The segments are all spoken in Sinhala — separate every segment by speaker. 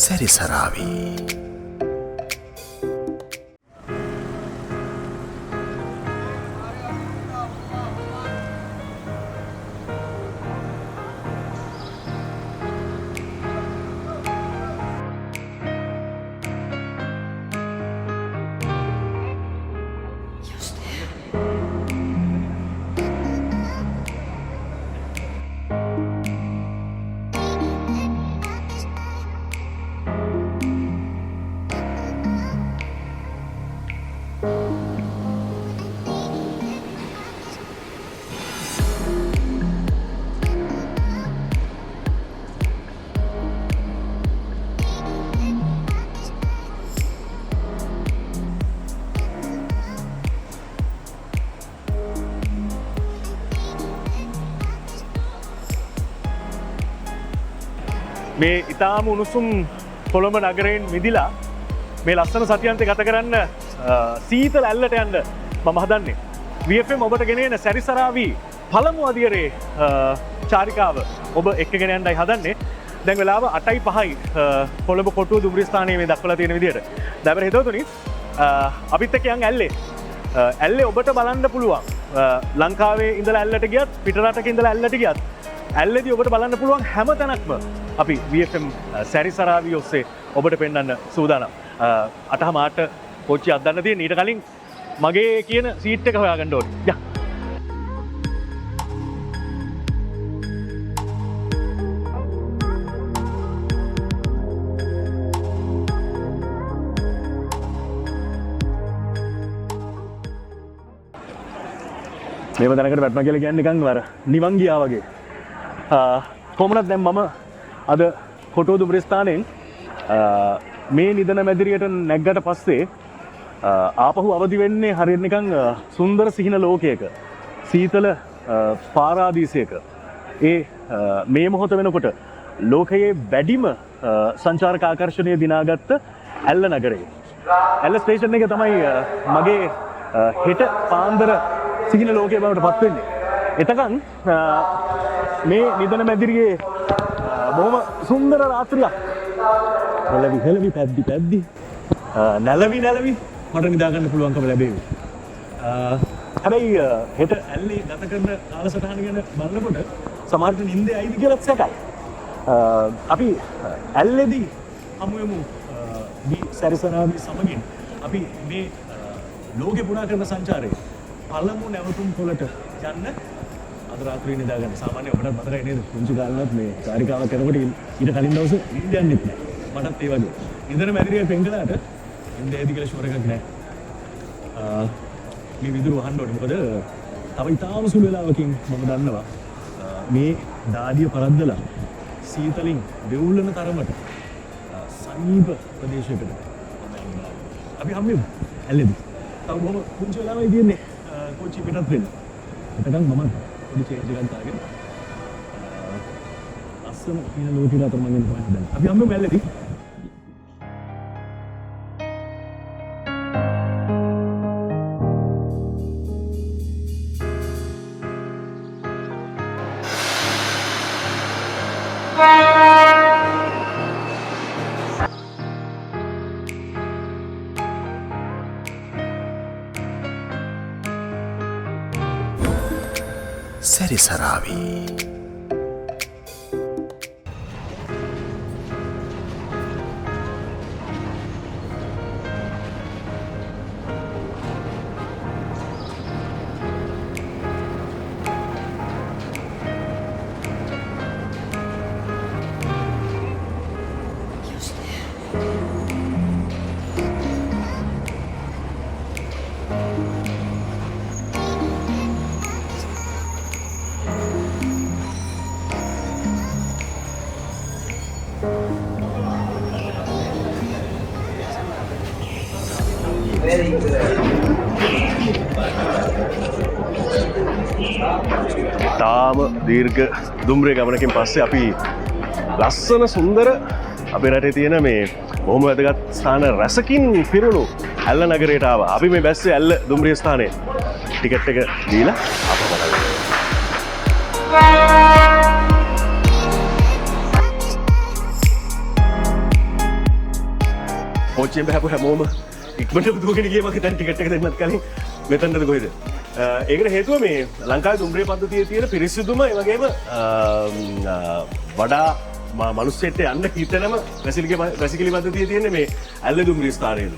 Speaker 1: සැරිසරාවි.
Speaker 2: මේ ඉතාම උණුසුම් කොළඹ නගරයෙන් මිදිලා මේ ලස්සන සතියන්ත ගත කරන්න සීතල ඇල්ලට යන්න මම හදන්නේ. VFM ඔබට ගෙනෙන සැරිසරාවී පළමු අදියරේ චාරිකාව ඔබ එක්කගෙන යන්නයි හදන්නේ. දැන් වෙලාව 8:05යි කොළඹ කොටුව දුම්රිය ස්ථානයේ මේ දක්වලා තියෙන විදිහට. දැන් හිතවතුනි අපිත් එක්ක යන් ඇල්ලේ. ඇල්ලේ ඔබට බලන්න පුළුවන්. ලංකාවේ ඉඳලා ඇල්ලට ගියත් පිටරටක ඉඳලා ඇල්ලට ගියත් ඇල්ලේදී ඔබට බලන්න පුළුවන් හැම තැනක්ම අපි VFM සැරිසරාවී ඔස්සේ ඔබට පෙන්වන්න සූදානම්. 8:00 කෝච්චිය අද්දන්න තියෙන ඊට කලින් මගේ කියන සීට් එක හොයාගන්න ඕනේ. යා. මේව දැනකට වැටුණා කියලා කියන්නේ නිකන් වර නිවන් ගියා වගේ. කොහොමද දැන් මම අද කොටුව දුම්රිය ස්ථානයෙන් මේ නිදන මැදිරියට නැග්ගට පස්සේ ආපහු අවදි වෙන්නේ හරියට නිකන් සුන්දර සිහින ලෝකයක සීතල පාරාදීසයක. මේ මොහොත වෙනකොට ලෝකයේ වැඩිම සංචාරක ආකර්ෂණය දිනාගත්ත ඇල්ල නගරේ. ඇල්ල ස්ටේෂන් එක තමයි මගේ හෙට පාන්දර සිහින ලෝකයේ බවට පත් වෙන්නේ. එතකන් මේ නිදන මැදිරියේ බොහොම සුන්දර රාත්‍රියක්. හෙලවි පැද්දි නැලවි මට නිදා ගන්න පුළුවන්කම ලැබේවි. හැබැයි හෙට ඇල්ලේ ගත කරන කාලසටහන ගැන බලනකොට සමහරට නිින්දේ ඇයිද කියලාත් සැකයි. අපි ඇල්ලේදී හමු වෙමු සැරිසරාවී සමගින් අපි මේ ලෝකේ පුරා කරන සංචාරයේ පළමු නැවතුම් පොළට යන්න අද රාත්‍රියේ නිදා ගන්න. සාමාන්‍යයෙන් ඔබට මතකයි නේද? පුංචි කාලෙවත් මේ චාරිකාවක් කරනකොට ඊට කලින් දවසේ නිින්ද යන්නෙත් නැහැ. මටත් ඒ වගේ. නිදන මැදිරියේ පෙන්කලාට නිින්ද ඇති කියලා ෂුවර් එකක් නැහැ. මේ විදුර වහන්න ඕනේ. මොකද තව ඉතාම සුළු වෙලාවකින් මම දන්නවා මේ දාඩිය පරද්දලා සීතලින් වෙවුලන තරමට සමීප ප්‍රදේශයකට අපි හම්බෙමු ඇල්ලේදී. තව බොහොම පුංචි වෙලාවයි තියෙන්නේ කෝච්චිය පිටත් වෙන්න. එතකන් මම පොඩි චේන්ජ් එකක් දාගෙන අස්සම කියන ලෝකෙට අතර මම යනවා දැන්. අපි හම්බෙමු ඇල්ලේදී.
Speaker 1: සැරිසරාවි.
Speaker 2: තාම දීර්ඝ දුම්රිය ගමනකින් පස්සේ අපි ලස්සන සුන්දර අපේ රටේ තියෙන මේ බොහොම වැදගත් ස්ථාන රැසකින් පිරුණු ඇල්ල නගරයට ආවා. අපි මේ බැස්සේ ඇල්ල දුම්රිය ස්ථානයේ ටිකට් එක දීලා අප බලන්න. කෝච්චියෙන් බහපු හැමෝම ඉක්මනට දුවගෙන ගියේ මගේ දැන් ටිකට් එක දෙන්නත් කලින් මෙතනද කොහෙද ඒකට හේතුව මේ ලංකාවේ දුම්රිය පද්ධතියේ තියෙන පිරිසිදුම ඒ වගේම වඩා මනුස්සයෙක්ට යන්න හිතනම වැසිකිලි පද්ධතියේ තියෙන මේ ඇල්ල දුම්රිය ස්ථානයේලු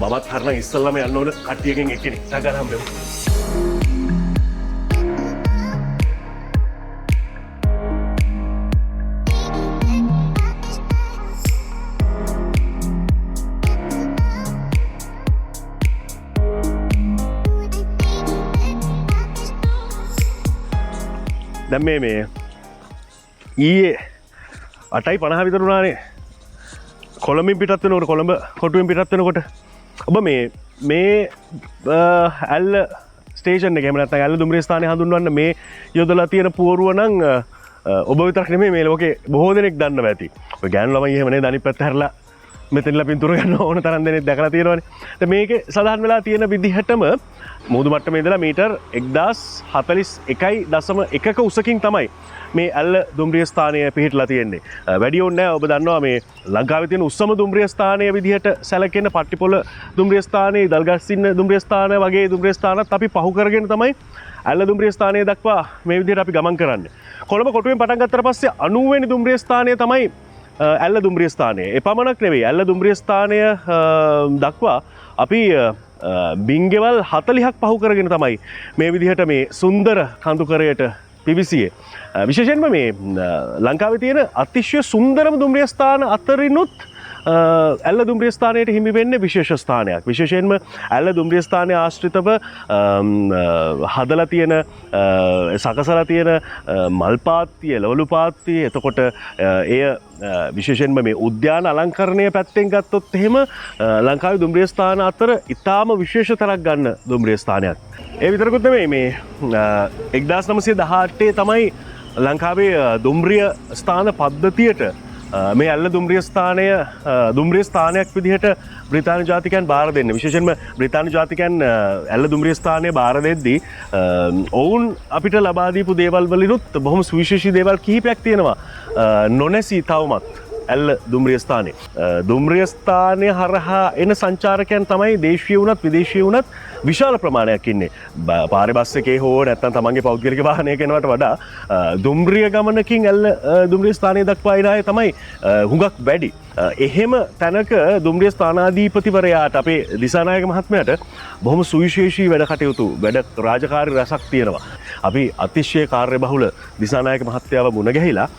Speaker 2: මමත් හරන ඉස්සල්ලාම යන්න ඕන කට්ටියකින් එක්කෙනෙක් සගරම් වෙමු දැන් මේ ඊයේ 8:50 විතර වුණානේ කොළඹින් පිටත් වෙනකොට කොළඹ කොටුවෙන් පිටත් වෙනකොට ඔබ මේ ඇල්ල ස්ටේෂන් එක එහෙම නැත්නම් ඇල්ල දුම්රිය ස්ථානය හඳුන්වන්න මේ යොදලා තියෙන පුවරුව නම් ඔබ විතරක් නෙමෙයි මේ ලෝකේ බොහෝ දෙනෙක් දන්නවා ඇති. ඔය ගෑනු ළමයි එහෙම නේද අනිත් පැත්ත හැරලා මෙතනලා පින්තූර ගන්න ඕන තරම් දෙනෙක් දැකලා තියෙනවානේ. දැන් මේකේ සඳහන් වෙලා තියෙන විදිහටම මුහුදු මට්ටමේ ඉඳලා මීටර් 1041.1ක උසකින් තමයි මේ ඇල්ල දුම්රිය ස්ථානය පිහිටලා තියෙන්නේ. වැඩි ඕනේ නැහැ. ඔබ දන්නවා මේ ලංකාවේ තියෙන උස්සම දුම්රිය ස්ථානය විදිහට සැලකෙන පට්ටිපොළ දුම්රිය ස්ථානය, දල්ගස්සින්න දුම්රිය ස්ථානය වගේ දුම්රිය ස්ථානත් අපි පහු කරගෙන තමයි ඇල්ල දුම්රිය ස්ථානය දක්වා මේ විදිහට අපි ගමන් කරන්නේ. කොළඹ කොටුවෙන් පටන් ගත්තට පස්සේ 90 වෙනි දුම්රිය ස්ථානය තමයි ඇල්ල දුම්රිය ස්ථානය. ඒ පමණක් නෙවෙයි ඇල්ල දුම්රිය ස්ථානය දක්වා අපි බිංගෙවල් 40ක් පහු කරගෙන තමයි මේ විදිහට මේ සුන්දර කඳුකරයට පිවිසියේ. විශේෂයෙන්ම මේ ලංකාවේ තියෙන අතිශය සුන්දරම දුම්රිය ස්ථාන අතරිනුත් ඇල්ල දුම්රිය ස්ථානයට හිමි වෙන්නේ විශේෂ ස්ථානයක්. විශේෂයෙන්ම ඇල්ල දුම්රිය ස්ථානය ආශ්‍රිතව හදලා තියෙන සකසලා තියෙන මල් පාත්තිය, ලවලු පාත්තිය, එතකොට එය විශේෂයෙන්ම මේ උද්‍යාන අලංකරණය පැත්තෙන් ගත්තොත් එහෙම ලංකාවේ දුම්රිය ස්ථාන අතර ඉතාම විශේෂ තරක් ගන්න දුම්රිය ස්ථානයක්. ඒ විතරකුත් නෙමෙයි මේ 1918 තමයි ලංකාවේ දුම්රිය ස්ථාන පද්ධතියට මේ ඇල්ල දුම්රිය ස්ථානය දුම්රිය ස්ථානයක් විදිහට බ්‍රිතාන්‍ය ජාතිකයන් බාර දෙන්නේ. විශේෂයෙන්ම බ්‍රිතාන්‍ය ජාතිකයන් ඇල්ල දුම්රිය ස්ථානය බාර දෙද්දී ඔවුන් අපිට ලබා දීපු දේවල් වලිනුත් බොහොම සුවිශේෂී දේවල් කිහිපයක් තියෙනවා. නොනැසී තවමත් ඇල්ල දුම්රිය ස්ථානය. දුම්රිය ස්ථානය හරහා එන සංචාරකයන් තමයි දේශීය වුණත් විදේශීය වුණත් විශාල ප්‍රමාණයක් ඉන්නේ. පාරේ බස් එකේ හෝ නැත්නම් තමන්ගේ පෞද්ගලික වාහනයක යනවට වඩා දුම්රිය ගමනකින් ඇල්ල දුම්රිය ස්ථානය දක්වා එන අය තමයි හුඟක් වැඩි. එහෙම තැනක දුම්රිය ස්ථානාධිපතිවරයාට අපේ දිසානායක මහත්මයාට බොහොම සුවිශේෂී වැඩ කටයුතු වැඩ රාජකාරී රසක් තියෙනවා. අපි අතිශය කාර්යබහුල දිසානායක මහත්තයාව මුණ ගැහිලා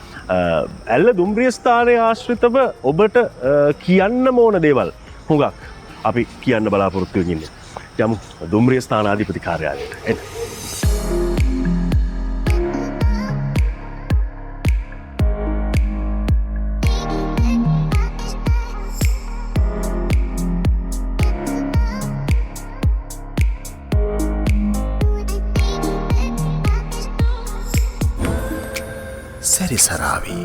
Speaker 2: ඇල්ල දුම්රිය ස්ථානය ආශ්‍රිතව ඔබට කියන්න ඕන දේවල් හුඟක් අපි කියන්න බලාපොරොත්තු වෙන්නේ. යමු දුම්රිය ස්ථානාධිපති කාර්යාලයට. එන්න.
Speaker 1: සැරිසරාවි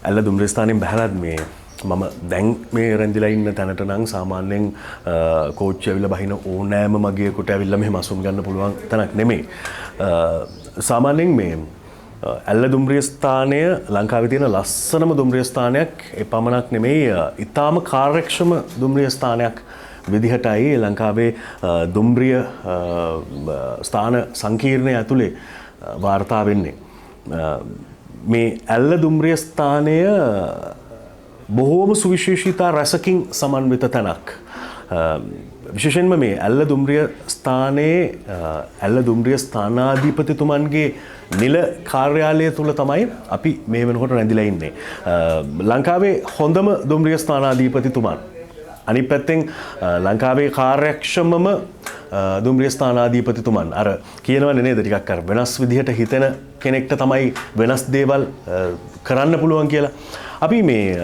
Speaker 2: ඇල්ල දුම්රිය ස්ථානයෙන් බැහැලත් මේ මම දැන් මේ රැඳිලා ඉන්න තැනට නම් සාමාන්‍යයෙන් කෝච්චිය ඇවිල්ලා බහින ඕනෑම මගියෙකුට ඇවිල්ලා මෙහෙම අසුන් ගන්න පුළුවන් තැනක් නෙමෙයි. සාමාන්‍යයෙන් මේ ඇල්ල දුම්රිය ස්ථානය ලංකාවේ තියෙන ලස්සනම දුම්රිය ස්ථානයක්. ඒ පමණක් නෙමෙයි ඊටාම කාර්යක්ෂම දුම්රිය ස්ථානයක් විදිහටයි ලංකාවේ දුම්රිය ස්ථාන සංකීර්ණය ඇතුලේ වාර්තා වෙන්නේ. මේ ඇල්ල දුම්රිය ස්ථානය බොහෝම සුවිශේෂීතා රැසකින් සමන්විත තැනක්. විශේෂයෙන්ම මේ ඇල්ල දුම්රිය ස්ථානයේ ඇල්ල දුම්රිය ස්ථානාධිපතිතුමන්ගේ නිල කාර්යාලය තුල තමයි අපි මේ වෙනකොට රැඳිලා ඉන්නේ. ලංකාවේ හොඳම දුම්රිය ස්ථානාධිපතිතුමන්. අනිත් පැත්තෙන් ලංකාවේ කාර්යක්ෂමම දුම්රිය ස්ථානාධිපතිතුමන්. අර කියනවනේ නේද ටිකක් අර වෙනස් විදිහට හිතෙන කෙනෙක්ට තමයි වෙනස් දේවල් කරන්න පුළුවන් කියලා. අපි මේ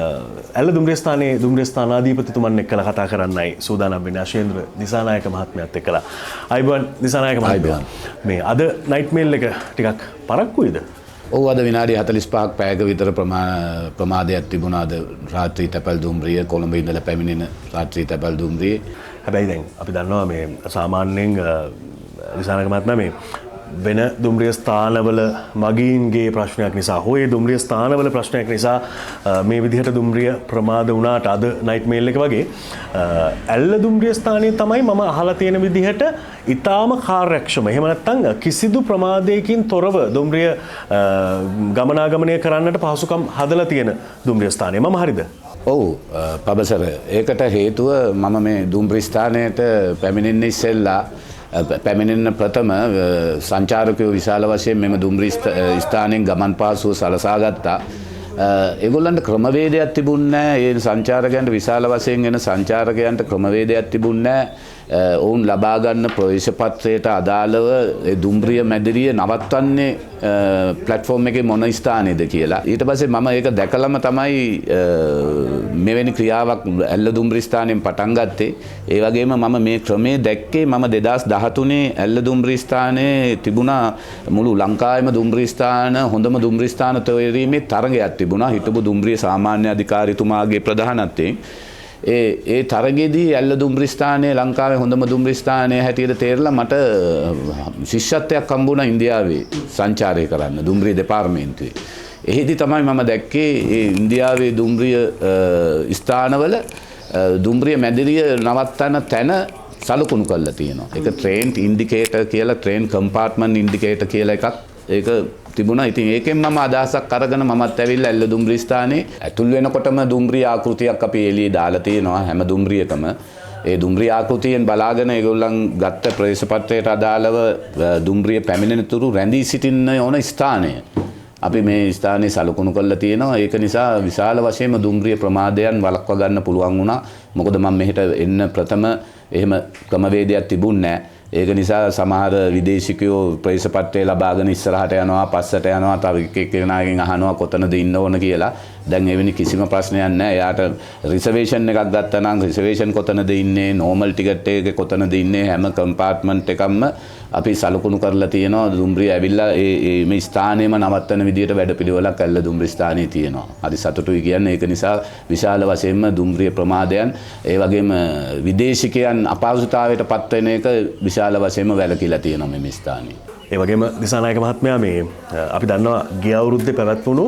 Speaker 2: ඇල්ල දුම්රිය ස්ථානයේ දුම්රිය ස්ථානාධිපතිතුමන් එක්කලා කතා කරන්නයි සූදානම් වෙන්නේ අශේන්ද්‍ර දිසානායක මහත්මයාත් එක්කලා. අයිබෝන් දිසානායක මහත්මයා. මේ අද නයිට් මේල් එක ටිකක් පරක්කුයිද?
Speaker 3: ඔව් අද විනාඩි 45ක් පැයක විතර ප්‍රමාදයක් තිබුණා අද රාත්‍රී තැපැල් දුම්රිය කොළඹ ඉඳලා පැමිණෙන රාත්‍රී තැපැල් දුම්රියේ.
Speaker 2: හැබැයි දැන් අපි දන්නවා මේ සාමාන්‍යයෙන් දිසානායක මහත්මයා මේ වෙන දුම්රිය ස්ථානවල මගීන්ගේ ප්‍රශ්නයක් නිසා හෝ ඒ දුම්රිය ස්ථානවල ප්‍රශ්නයක් නිසා මේ විදිහට දුම්රිය ප්‍රමාද වුණාට අද නයිට් මේල් එක වගේ ඇල්ල දුම්රිය ස්ථානයේ තමයි මම අහලා තියෙන විදිහට ඊටාම කාර්යක්ෂම. එහෙම නැත්නම් කිසිදු ප්‍රමාදයකින් තොරව දුම්රිය ගමනාගමනය කරන්නට පහසුකම් හදලා තියෙන දුම්රිය ස්ථානය. මම හරිද?
Speaker 3: ඔව් පබසර ඒකට හේතුව මම මේ දුම්රිය ස්ථානයට පැමිණෙන්න ඉස්සෙල්ලා පැමිණෙන ප්‍රථම සංචාරකයෝ විශාල වශයෙන් මෙම දුම්රිය ස්ථානයෙන් ගමන් පාසුව සලසා ගත්තා. ඒගොල්ලන්ට ක්‍රමවේදයක් තිබුණේ නැහැ. ඒ සංචාරකයන්ට විශාල වශයෙන් එන සංචාරකයන්ට ක්‍රමවේදයක් තිබුණේ නැහැ. ඔවුන් ලබා ගන්න ප්‍රවේශ පත්‍රයට අදාළව ඒ දුම්රිය මැදිරිය නවත්වන්නේ ප්ලැට්ෆෝම් එකේ මොන ස්ථානයේද කියලා. ඊට පස්සේ මම ඒක දැකලම තමයි මෙවැනි ක්‍රියාවක් ඇල්ල දුම්රිය ස්ථානයෙන් පටන් ගත්තේ. ඒ වගේම මම මේ ක්‍රමේ දැක්කේ මම 2013 ඇල්ල දුම්රිය ස්ථානයේ තිබුණා මුළු ලංකාවේම දුම්රිය ස්ථාන හොඳම දුම්රිය ස්ථාන තෝරීමේ තරගයක් තිබුණා. හිටපු දුම්රිය සාමාන්‍ය අධිකාරීතුමාගේ ප්‍රධානත්වයෙන්. ඒ තරගයේදී ඇල්ල දුම්රිය ස්ථානයේ ලංකාවේ හොඳම දුම්රිය ස්ථානය හැටියට තේරලා මට ශිෂ්‍යත්වයක් හම්බුණා ඉන්දියාවේ සංචාරය කරන්න දුම්රිය දෙපාර්තමේන්තුවේ. එහිදී තමයි මම දැක්කේ ඒ ඉන්දියාවේ දුම්රිය ස්ථානවල දුම්රිය මැදිරිය නවත්තන තැන සලකුණු කරලා තියෙනවා. ඒක ට්‍රේන් ඉන්ඩිකේටර් කියලා ට්‍රේන් කම්පාර්ට්මන්ට් ඉන්ඩිකේටර් කියලා එකක් ඒක තිබුණා. ඉතින් ඒකෙන් මම අදහසක් අරගෙන මමත් ඇවිල්ලා ඇල්ල දුම්රිය ස්ථානයේ ඇතුල් වෙනකොටම දුම්රිය ආකෘතියක් අපි එළියේ දාලා තියෙනවා හැම දුම්රියකම. ඒ දුම්රිය ආකෘතියෙන් බලාගෙන ඒගොල්ලන් ගත්ත ප්‍රවේශපත්‍රයට අදාළව දුම්රිය පැමිණෙන තුරු රැඳී සිටින්න ඕන ස්ථානය අපි මේ ස්ථානයේ සලකුණු කරලා තියෙනවා. ඒක නිසා විශාල වශයෙන්ම දුම්රිය ප්‍රමාදයන් වළක්වා ගන්න පුළුවන් වුණා. මොකද මම මෙහෙට එන්න ප්‍රථම එහෙම ක්‍රමවේදයක් තිබුණේ නැහැ. ඒක නිසා සමහර විදේශිකයෝ ප්‍රවේශපත්‍රය ලබාගෙන ඉස්සරහට යනවා පස්සට යනවා තව එක කෙනාගෙන් අහනවා කොතනද ඉන්න ඕන කියලා. දැන් එවැනි කිසිම ප්‍රශ්නයක් නැහැ. එයාට රිසර්වේෂන් එකක් ගත්තා නම් රිසර්වේෂන් කොතනද ඉන්නේ නෝමල් ටිකට් එකේ කොතනද ඉන්නේ හැම කම්පාර්ට්මන්ට් එකක්ම අපි සලකුණු කරලා තියෙනවා. දුම්රිය ඇවිල්ලා මේ ස්ථානයේම නවත්තන විදියට වැඩපිළිවෙලක් ඇල්ල දුම්රිය ස්ථානයේ තියෙනවා. හරි සතුටුයි කියන්නේ ඒක නිසා විශාල වශයෙන්ම දුම්රිය ප්‍රමාදයන් ඒ වගේම විදේශිකයන් අපහසුතාවයට පත් වෙන එක විශාල වශයෙන්ම වැළකීලා තියෙනවා මේ ස්ථානයේ.
Speaker 2: ඒ වගේම දිසානායක මහත්මයා මේ අපි දන්නවා ගිය අවුරුද්දේ පැවැත්වුණු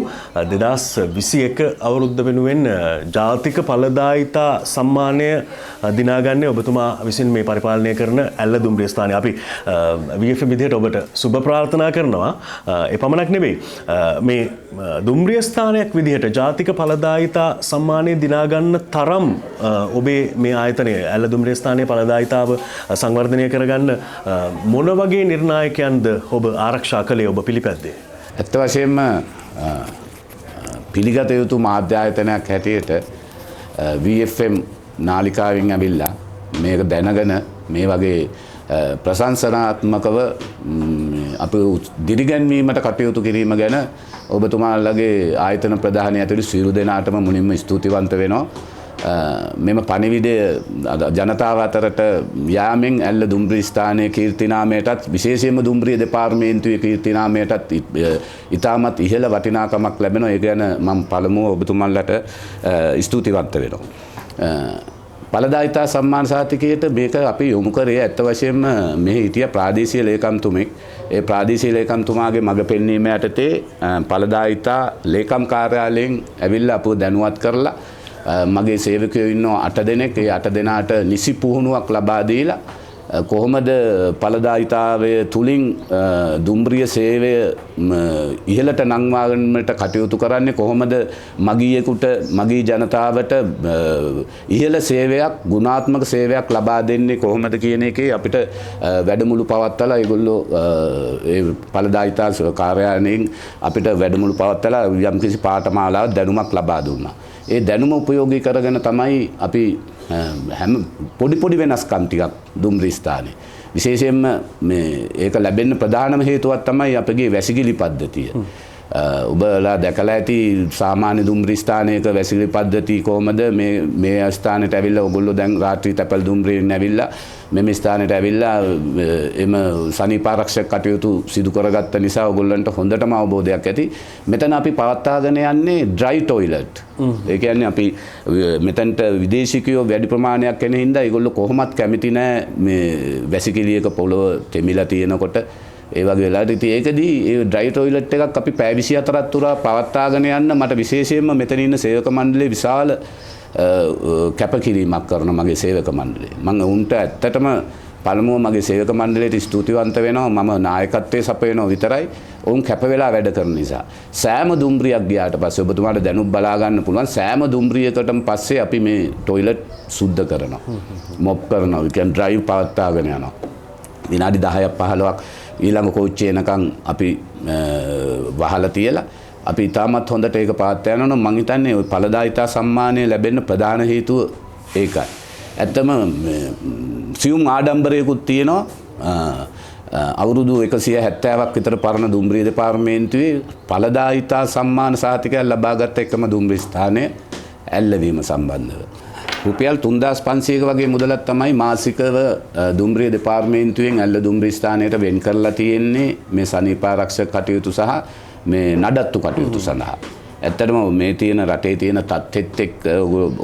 Speaker 2: 2021 අවුරුද්ද වෙනුවෙන් ජාතික ඵලදායිතා සම්මානය දිනාගන්නේ ඔබතුමා විසින් මේ පරිපාලනය කරන ඇල්ල දුම්රිය ස්ථානයේ. අපි VFM විදිහට ඔබට සුබ ප්‍රාර්ථනා කරනවා. ඒ පමණක් නෙවෙයි මේ දුම්රිය ස්ථානයක් විදිහට ජාතික ඵලදායිතා සම්මානය දිනාගන්න තරම් ඔබේ මේ ආයතනය ඇල්ල දුම්රිය ස්ථානයේ ඵලදායිතාව සංවර්ධනය කරගන්න මොන වගේ නිර්ණායකයන්ද ඔබ ආරක්ෂා කළේ ඔබ පිළිපැද්දේ?
Speaker 3: ඇත්ත වශයෙන්ම පිළිගත යුතු මාධ්‍ය ආයතනයක් හැටියට VFM නාලිකාවෙන් ඇවිල්ලා මේක දැනගෙන මේ වගේ ප්‍රශංසනාත්මකව අප දිරිගැන්වීමට කටයුතු කිරීම ගැන ඔබතුමාලගේ ආයතන ප්‍රධානය ඇතුළු සියලු දෙනාටම මුලින්ම ස්තුතිවන්ත වෙනවා. මෙම පණිවිඩය ජනතාව අතරට යාමෙන් ඇල්ල දුම්රිය ස්ථානයේ කීර්තිනාමයටත් විශේෂයෙන්ම දුම්රිය දෙපාර්තමේන්තුවේ කීර්තිනාමයටත් ඉතාමත් ඉහළ වටිනාකමක් ලැබෙනවා. ඒ ගැන මම පළමුව ඔබතුමන්ලට ස්තුතිවන්ත වෙනවා. ඵලදායිතා සම්මාන සාතිකයට මේක අපි යොමු කරේ ඇත්ත වශයෙන්ම මෙහි හිටිය ප්‍රාදේශීය ලේකම්තුමෙක්. ඒ ප්‍රාදේශීය ලේකම්තුමාගේ මඟ පෙන්වීම යටතේ ඵලදායිතා ලේකම් කාර්යාලයෙන් ඇවිල්ලා අපව දැනුවත් කරලා මගේ සේවකයෝ ඉන්නවා 8 දෙනෙක්. ඒ 8 දෙනාට නිසි පුහුණුවක් ලබා දීලා කොහොමද ඵලදායිතාවය තුලින් දුම්රිය සේවය ඉහළට නංවා ගැනීමට කටයුතු කරන්නේ කොහොමද මගීයෙකුට මගී ජනතාවට ඉහළ සේවයක් ගුණාත්මක සේවයක් ලබා දෙන්නේ කොහොමද කියන එකේ අපිට වැඩමුළු පවත්වලා ඒගොල්ලෝ ඒ ඵලදායිතා කාර්යාලයෙන් අපිට වැඩමුළු පවත්වලා යම්කිසි පාඨමාලාවක් දැනුමක් ලබා දුන්නා. ඒ දැනුම උපයෝගී කරගෙන තමයි අපි හැම පොඩි වෙනස්කම් ටිකක් දුම්රිය ස්ථානයේ විශේෂයෙන්ම මේ ඒක ලැබෙන්න ප්‍රධානම හේතුවක් තමයි අපගේ වැසිකිලි පද්ධතිය. ඔබලා දැකලා ඇති සාමාන්‍ය දුම්රිය ස්ථානයක වැසිකිලි පද්ධතිය කොහොමද මේ ස්ථානයට ඇවිල්ලා ඔයගොල්ලෝ දැන් රාත්‍රී තැපැල් දුම්රියෙන් ඇවිල්ලා මෙම ස්ථානයට ඇවිල්ලා එම සනීප ආරක්ෂක කටයුතු සිදු කරගත්ත නිසා ඔයගොල්ලන්ට හොඳටම අවබෝධයක් ඇති. මෙතන අපි පවත්වාගෙන යන්නේ ඩ්‍රයි ටොයිලට්. ඒ කියන්නේ අපි මෙතනට විදේශිකයෝ වැඩි ප්‍රමාණයක් එන හින්දා ඒගොල්ලෝ කොහොමත් කැමති නැහැ මේ වැසිකිළියක පොළව තෙමිලා තියෙනකොට ඒ වගේ වෙලාවට ඉතින් ඒකදී ඒ ඩ්‍රයි ටොයිලට් එකක් අපි පැය 24ක් තුරා පවත්වාගෙන යන්න මට විශේෂයෙන්ම මෙතන ඉන්න සේවක මණ්ඩලයේ විශාල කැපකිරීමක් කරන මගේ සේවක මණ්ඩලය. මම උන්ට ඇත්තටම පළමුව මගේ සේවක මණ්ඩලයට ස්තුතිවන්ත වෙනවා. මම නායකත්වයේ සපයනවා විතරයි. ඔවුන් කැප වෙලා වැඩ කරන නිසා. සෑම දුම්රියක් ගියාට පස්සේ ඔබතුමාට දැනුම් බලා ගන්න පුළුවන් සෑම දුම්රියකටම පස්සේ අපි මේ ටොයිලට් සුද්ධ කරනවා. මොප් කරනවා. we can drive පවත්වාගෙන යනවා. විනාඩි 10ක් 15ක් ඊළඟ කෝච්චිය එනකන් අපි වහලා තියලා අපි ඉතාමත් හොඳට ඒක පාත් යනවා. මම හිතන්නේ ওই ඵලදායිතා සම්මානය ලැබෙන්න ප්‍රධාන හේතුව ඒකයි. ඇත්තම සියුම් ආඩම්බරයකුත් තියෙනවා. අවුරුදු 170ක් විතර පරණ දුම්රිය දෙපාර්තමේන්තුවේ ඵලදායිතා සම්මාන සහතිකයක් ලබාගත් එකම දුම්රිය ස්ථානය ඇල්ලවීම සම්බන්ධව. රුපියල් 3500ක වගේ මුදලක් තමයි මාසිකව දුම්රිය දෙපාර්තමේන්තුවෙන් ඇල්ල දුම්රිය ස්ථානයට වෙන් කරලා තියෙන්නේ මේ සනීපාරක්ෂක කටයුතු සහ මේ නඩත්තු කටයුතු සඳහා. ඇත්තටම මේ තියෙන රටේ තියෙන තත්ත්වෙත් එක්ක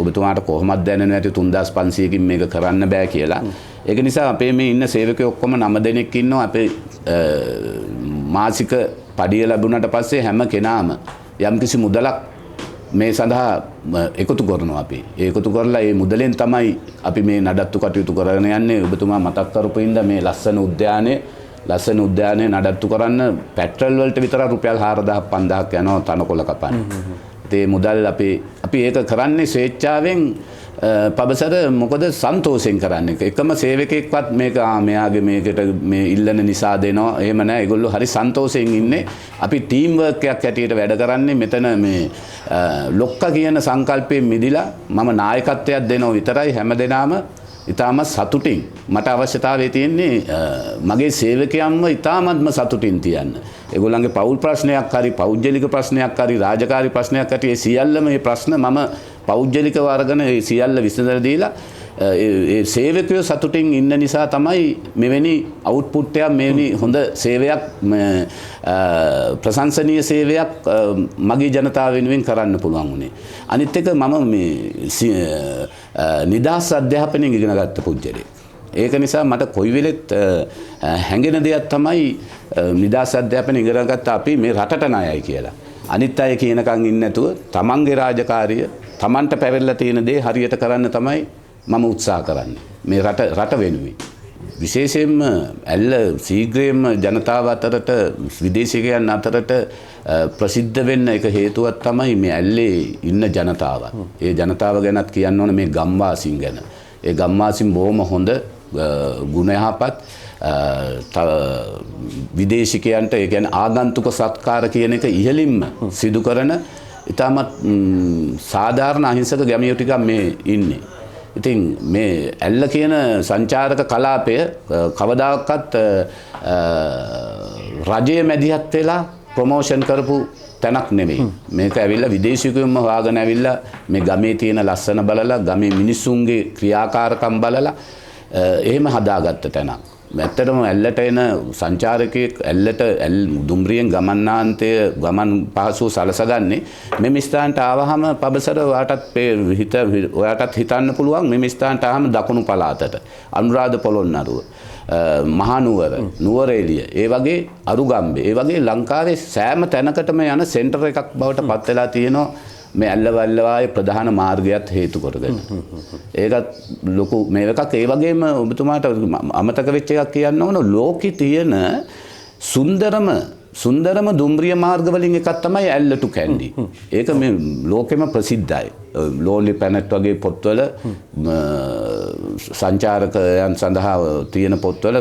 Speaker 3: ඔබතුමාට කොහොමද දැනෙන්නේ නැති 3500කින් මේක කරන්න බෑ කියලා. ඒක නිසා අපේ මේ ඉන්න සේවකයෝ ඔක්කොම 9 දෙනෙක් ඉන්නවා. අපේ මාසික පඩිය ලැබුණාට පස්සේ හැම කෙනාම යම්කිසි මුදලක් මේ සඳහා එකතු කරනවා අපි. ඒ එකතු කරලා ඒ මුදලෙන් තමයි අපි මේ නඩත්තු කටයුතු කරගෙන යන්නේ. ඔබතුමා මතක් කරපු ඉඳ මේ ලස්සන උද්‍යානයේ නඩත්තු කරන්න පෙට්‍රල් වලට විතර රුපියල් 4000 5000ක් යනවා තනකොළ කපන්න. ඒ මුදල් අපි ඒක කරන්නේ ස්වේච්ඡාවෙන් පබසර මොකද සන්තෝෂෙන් කරන්නේ. එකම සේවකයෙක්වත් මේක මෙයාගේ මේකට මේ ඉල්ලන නිසා දෙනවා. එහෙම නැහැ. ඒගොල්ලෝ හරි සන්තෝෂයෙන් ඉන්නේ. අපි ටීම් වර්ක් එකක් හැටියට වැඩ කරන්නේ. මෙතන මේ ලොක්ක කියන සංකල්පයෙන් මිදිලා මම නායකත්වයක් දෙනවා විතරයි. හැමදෙනාම ඉතාමත් සතුටින් මට අවශ්‍යතාවය තියෙන්නේ මගේ සේවකයන්ව ඉතාමත්ම සතුටින් තියන්න. ඒගොල්ලන්ගේ පෞල් ප්‍රශ්නයක් හරි පෞද්ගලික ප්‍රශ්නයක් හරි රාජකාරී ප්‍රශ්නයක් හරි ඒ සියල්ලම මේ ප්‍රශ්න මම පෞද්ගලිකව අරගෙන ඒ සියල්ල විසඳලා දීලා ඒ සේවකයෝ සතුටින් ඉන්න නිසා තමයි මෙවැනි අවුට්පුට් එකක් මෙවැනි හොඳ සේවයක් ප්‍රශංසනීය සේවයක් මගේ ජනතාව වෙනුවෙන් කරන්න පුළුවන් වුණේ. අනිත් එක මම මේ නිදහස් අධ්‍යාපනයෙන් ඉගෙන ගත්ත පුද්ගලයෙක්. ඒක නිසා මට කොයි වෙලෙත් හැඟෙන දෙයක් තමයි නිදහස් අධ්‍යාපනය ඉගෙන ගත්ත අපි මේ රටට ණයයි කියලා. අනිත් අය කියනකන් ඉන්නේ නැතුව තමන්ගේ රාජකාරිය තමන්ට පැවරලා තියෙන දේ හරියට කරන්න තමයි මම උත්සාහ කරන්නේ. මේ රට වෙනුවෙන්. විශේෂයෙන්ම ඇල්ල ශීඝ්‍රයෙන්ම ජනතාව අතරට විදේශිකයන් අතරට ප්‍රසිද්ධ වෙන්න එක හේතුවක් තමයි මේ ඇල්ලේ ඉන්න ජනතාව. ඒ ජනතාව ගැනත් කියන්න ඕන මේ ගම්වාසීන් ගැන. ඒ ගම්වාසීන් බොහොම හොඳ ගුණ යහපත් විදේශිකයන්ට ඒ කියන්නේ ආගන්තුක සත්කාර කියන එක ඉහළින්ම සිදු කරන ඉතාමත් සාධාරණ අහිංසක ගැමියෝ ටිකක් මේ ඉන්නේ. ඉතින් මේ ඇල්ල කියන සංචාරක කලාපය කවදාකවත් රජයේ මැදිහත් වෙලා ප්‍රොමෝෂන් කරපු තැනක් නෙවෙයි. මේක ඇවිල්ලා විදේශිකයන්ම හොයාගෙන ඇවිල්ලා මේ ගමේ තියෙන ලස්සන බලලා ගමේ මිනිස්සුන්ගේ ක්‍රියාකාරකම් බලලා එහෙම හදාගත්ත තැනක්. ඇත්තටම ඇල්ලට එන සංචාරකයෙක් ඇල්ලට දුම්රියෙන් ගමන්නාන්තය ගමන් පහසුව සලසගන්නේ මෙම ස්ථානට ආවහම පබසර ඔයාටත් හිතන්න පුළුවන් මෙම ස්ථානට ආවම දකුණු පළාතට අනුරාධ පොළොන්නරුව මහනුවර නුවරඑළිය ඒ වගේ අරුගම්බේ ඒ වගේ ලංකාවේ සෑම තැනකටම යන සෙන්ටර් එකක් බවට පත් වෙලා තියෙනවා මේ ඇල්ලවල්ලවායේ ප්‍රධාන මාර්ගයත් හේතු කොටගෙන. ඒකත් ලොකු මේ එකක් ඒ වගේම ඔබතුමාට අමතක වෙච්ච එකක් කියන්න ඕන ලෝකේ තියෙන සුන්දරම දුම්රිය මාර්ග වලින් එකක් තමයි ඇල්ල ටු කැන්ඩි. ඒක මේ ලෝකෙම ප්‍රසිද්ධයි. ලෝලි පැනට් වගේ පොත්වල සංචාරකයන් සඳහා තියෙන පොත්වල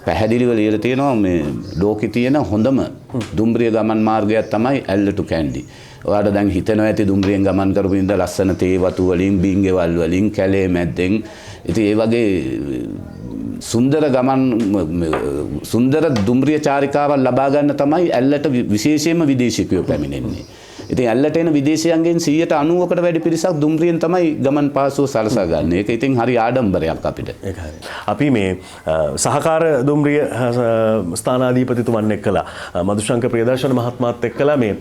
Speaker 3: පැහැදිලිව ලියලා තියෙනවා මේ ලෝකේ තියෙන හොඳම දුම්රිය ගමන් මාර්ගයක් තමයි ඇල්ල ටු කැන්ඩි. ඔයාට දැන් හිතනවා ඇති දුම්රියෙන් ගමන් කරපු ඉඳ ලස්සන තේ වතු වලින් බින්ගෙවල් වලින් කැලේ මැද්දෙන් ඉතින් ඒ වගේ සුන්දර දුම්රිය චාරිකාවක් ලබා ගන්න තමයි ඇල්ලට විශේෂයෙන්ම විදේශිකයෝ පැමිණෙන්නේ. ඉතින් ඇල්ලට එන විදේශියන්ගෙන් 90%කට වැඩි පිරිසක් දුම්රියෙන් තමයි ගමන් පාසුව සලසා ගන්න. ඒක ඉතින් හරි ආඩම්බරයක් අපිට.
Speaker 2: ඒක හරි. අපි මේ සහකාර දුම්රිය ස්ථානාධිපතිතුමන් එක්කලා මදුශංක ප්‍රියදර්ශන මහත්මයාත් එක්කලා මේ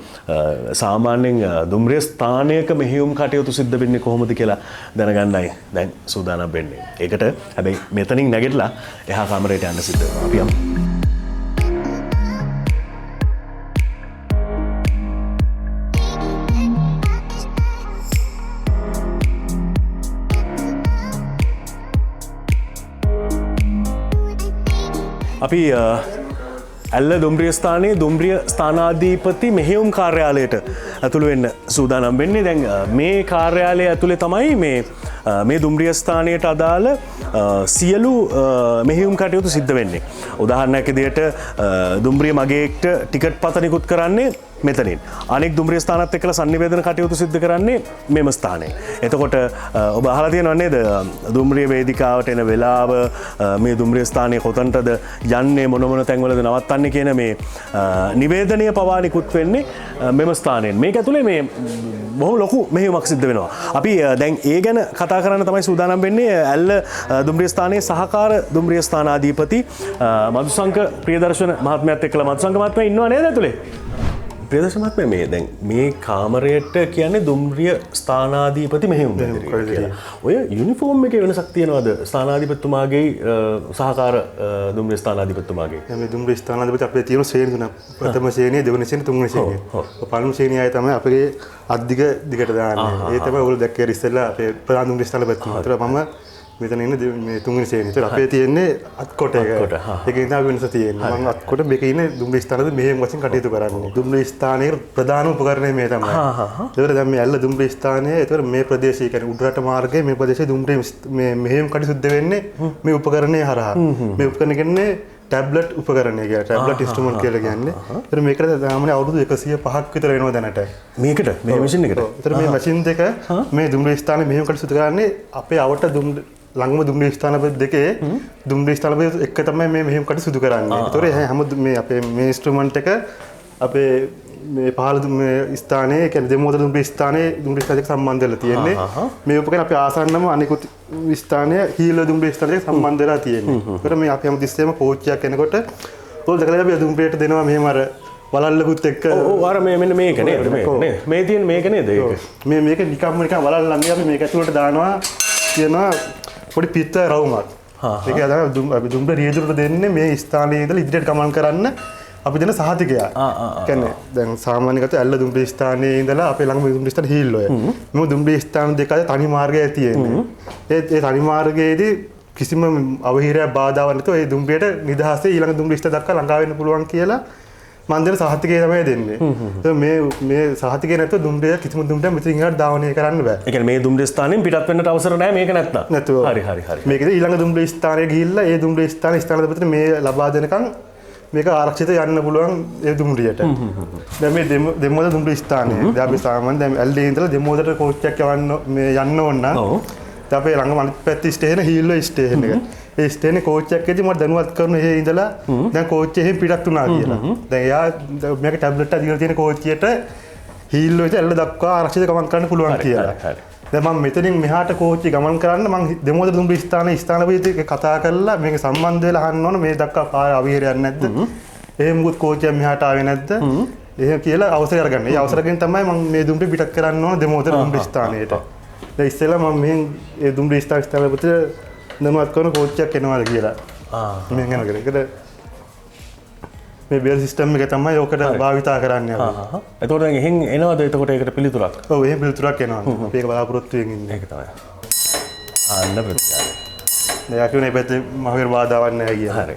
Speaker 2: සාමාන්‍යයෙන් දුම්රිය ස්ථානයක මෙහෙයුම් කටයුතු සිද්ධ වෙන්නේ කොහොමද කියලා දැනගන්නයි දැන් සූදානම් වෙන්නේ. ඒකට හැබැයි මෙතනින් නැගිටලා එහා කාමරයට යන්න සිද්ධ වෙනවා. අපි යමු. අපි ඇල්ල දුම්රිය ස්ථානයේ දුම්රිය ස්ථානාධීපති මෙහෙයුම් කාර්යාලයට ඇතුළු වෙන්න සූදානම් වෙන්නේ. දැන් මේ කාර්යාලය ඇතුලේ තමයි මේ දුම්රිය ස්ථානයට අදාළ සියලු මෙහෙයුම් කටයුතු සිද්ධ වෙන්නේ. උදාහරණයක් විදිහට දුම්රිය මගේට ටිකට් පත නිකුත් කරන්නේ මෙතනින්. අනෙක් දුම්රිය ස්ථානත් එක්කලා sannivedana කටයුතු සිද්ධ කරන්නේ මෙම ස්ථානයේ. එතකොට ඔබ අහලා තියෙනව නේද දුම්රිය වේදිකාවට එන වෙලාව මේ දුම්රිය ස්ථානයේ කොතනටද යන්නේ මොන තැන්වලද නවත්තන්නේ කියන මේ නිවේදනය පවා නිකුත් වෙන්නේ මෙම ස්ථානයෙන්. මේක ඇතුලේ මේ බොහොම ලොකු මෙහෙයුමක් සිද්ධ වෙනවා. අපි දැන් ඒ ගැන කතා කරන්න තමයි සූදානම් වෙන්නේ. ඇල්ල දුම්රිය ස්ථානයේ සහකාර දුම්රිය ස්ථානාධිපති මధుසංක ප්‍රියදර්ශන මහත්මයාත් එක්කලා මధుසංක මහත්මයා ඉන්නව නේද ඇතුලේ? ප්‍රියදර්ශන මහත්මයා මේ දැන් මේ කාමරයට කියන්නේ දුම්රිය ස්ථානාධිපති මෙහෙයුම් කියලා. ඔය යුනිෆෝම් එකේ වෙනසක් තියනවද ස්ථානාධිපතිතුමාගේ සහකාර දුම්රිය ස්ථානාධිපතිතුමාගේ?
Speaker 4: මේ දුම්රිය ස්ථානාධිපති අපේ තියෙන ශ්‍රේණි තුනක්. ප්‍රථම ශ්‍රේණිය, දෙවෙනි ශ්‍රේණිය, තුන්වෙනි ශ්‍රේණිය. පළමු ශ්‍රේණිය ආයේ තමයි අපේ අද්දිග දිගට දාන්නේ. ඒ තමයි ඔයගොල්ලෝ දැක්කේ ඉස්සෙල්ලා අපේ ප්‍රධාන දුම්රිය ස්ථානාධිපතිතුමා. ඒතර මම මෙතන ඉන්නේ මේ තුන්වෙනි ශ්‍රේණිය. ඒතර අපේ තියෙන්නේ අත්කොට එක. ඒකෙන් තමයි වෙනස තියෙන්නේ. මම අත්කොට මේක ඉන්නේ දුම්රිය ස්ථානාධිපති මෙහෙයුම් වශයෙන් කටයුතු කරන්නේ. දුම්රිය ස්ථානයේ ප්‍රධාන උපකරණය මේ තමයි. ඒතර දැන් මේ ඇල්ල දුම්රිය ස්ථානයේ ඒතර මේ ප්‍රදේශය කියන්නේ උඩරට මාර්ගයේ මේ ප්‍රදේශයේ දුම්රිය මේ මෙහෙයුම් කටයුතු සිද්ධ වෙන්නේ මේ උපකරණය හරහා. මේ උපකරණය කියන්නේ ටැබ්ලට් උපකරණය කියලා. ටැබ්ලට් ඉන්ස්ට්‍රුමන්ට් කියලා කියන්නේ. ඒතර මේකට සාමාන්‍යයෙන් අවුරුදු 105ක් විතර වෙනවා දැනට.
Speaker 2: මේකට මේ මැෂින් එකට.
Speaker 4: ඒතර මේ මැෂින් දෙක මේ දුම්රිය ස්ථානයේ මෙහෙයුම් කටයුතු සිදු කරන්නේ අපේ අවට ළඟම දුම්රිය ස්ථානාධිපති දෙකේ දුම්රිය ස්ථානාධිපති එක්ක තමයි මේ මෙහෙයුම් කටයුතු සිදු කරන්නේ. ඒතර හැම මේ අපේ මේ ඉන්ස්ට්‍රුමන්ට් එක අපේ මේ පහළ මේ ස්ථානයේ කියන්නේ දෙමෝදර දුම්රිය ස්ථානයේ දුම්රිය ස්ථානයක සම්බන්ධ වෙලා තියෙන්නේ. මේ උපකරණ අපේ ආසන්නම අනිකුත් ස්ථානයේ හීල දුම්රිය ස්ථානයක සම්බන්ධ වෙලා තියෙන්නේ. ඒතර මේ අපි හැමතිස්සෙම කෝච්චියක් එනකොට ඔය දැකලා අපි දුම්රියට දෙනවා මෙහෙම අර වලල්ලකුත් එක්ක.
Speaker 2: ඔව් අර මේ මෙන්න මේක නේද මේ තියෙන මේක නේද ඒක.
Speaker 4: මේක නිකම්ම නිකන් වලල්ලා මේ අපි මේක ඇතුළට දානවා කියනවා පොඩි පිත්ත රවුමක්. ඒක තමයි අපි දුම්රිය රියදුරට දෙන්නේ මේ ස්ථානයේ ඉඳලා ඉදිරියට ගමන් කරන්න අපි දෙන සහතිකයක්. කියන්නේ දැන් සාමාන්‍යකට ඇල්ල දුම්රිය ස්ථානයේ ඉඳලා අපේ ළඟම දුම්රිය ස්ථාන හීල් ඔය. මේ දුම්රිය ස්ථාන දෙක අතර තනි මාර්ගයක් තියෙන්නේ. ඒ තනි මාර්ගයේදී කිසිම අවහිරයක් බාධාවක් නැතුව ඒ දුම්රියට නිදහසේ ඊළඟ දුම්රිය ස්ථාන දක්වා ළඟා වෙන්න පුළුවන් කියලා මම දෙන සහතිකය තමයි දෙන්නේ. මේ සහතිකය නැතුව දුම්රිය කිසිම දුම්රියක් මෙතනින් එහාට ධාවනය කරන්න බෑ.
Speaker 2: ඒ කියන්නේ මේ දුම්රිය ස්ථානයෙන් පිටත් වෙන්නට අවසර නැහැ මේක නැත්තම්.
Speaker 4: නැතුව.
Speaker 2: හරි.
Speaker 4: මේකද ඊළඟ දුම්රිය ස්ථානයේ ගිහිල්ලා ඒ දුම්රිය ස්ථානාධිපතිට මේ ලබා දෙනකන් මේක ආරක්ෂිත යන්න පුළුවන් ඒ දුම්රියට. දැන් මේ දෙමෝද දුම්රිය ස්ථානයේ දැන් අපි සාමාන්‍යයෙන් දැන් ඇල්ලේ ඉඳලා දෙමෝදට කෝච්චියක් යවන්න ඕන නම් දැන් අපේ ළඟම අනිත් පැත්තේ ස්ටේෂන හීල්ලෝ ස්ටේෂන් එක. ඒ ස්ටේෂනේ කෝච්චියක් එදී මට දැනුවත් කරන එහෙ ඉඳලා දැන් කෝච්චිය එහෙ පිටත් වුණා කියලා. දැන් එයා මේක ටැබ්ලට් එක දීලා තියෙන කෝච්චියට හීල්ලෝ ඉත ඇල්ල දක්වා ආරක්ෂිත ගමන් කරන්න පුළුවන් කියලා. දැන් මම මෙතනින් මෙහාට කෝච්චිය ගමන් කරන්න මම දෙමෝද දුම්රිය ස්ථානයේ ස්ථානාධිපතිට කතා කරලා මේක සම්බන්ධ වෙලා අහන්න ඕන මේ දක්වා පාර අවහිරයක් නැද්ද? එහෙම මුත් කෝච්චිය මෙහාට ආවේ නැද්ද? එහෙම කියලා අවසරය අරගන්න. ඒ අවසරයෙන් තමයි මම මේ දුම්රිය පිටත් කරන්න ඕන දෙමෝද දුම්රිය ස්ථානයට. දැන් ඉස්සෙල්ලා මම මෙහෙන් ඒ දුම්රිය ස්ථානාධිපතිට දැනුවත් කරන කෝච්චියක් එනවාද කියලා. මෙහෙන් යනවා. ඒකද මේ බෙල් සිස්ටම් එක තමයි ඔකට භාවිතා කරන්නේ අපි.
Speaker 2: එතකොට දැන් එහෙන් එනවද එතකොට ඒකට පිළිතුරක්?
Speaker 4: ඔව් එහෙන් පිළිතුරක් එනවා. අපි ඒක බලාපොරොත්තු වෙමින් ඉන්නේ.
Speaker 2: ඒක තමයි. අන්න ප්‍රතිචාරය.
Speaker 4: දැන් අපි මේ පැත්තේ මහවීර බාධාවක් නැහැ කියලා.
Speaker 2: හරි.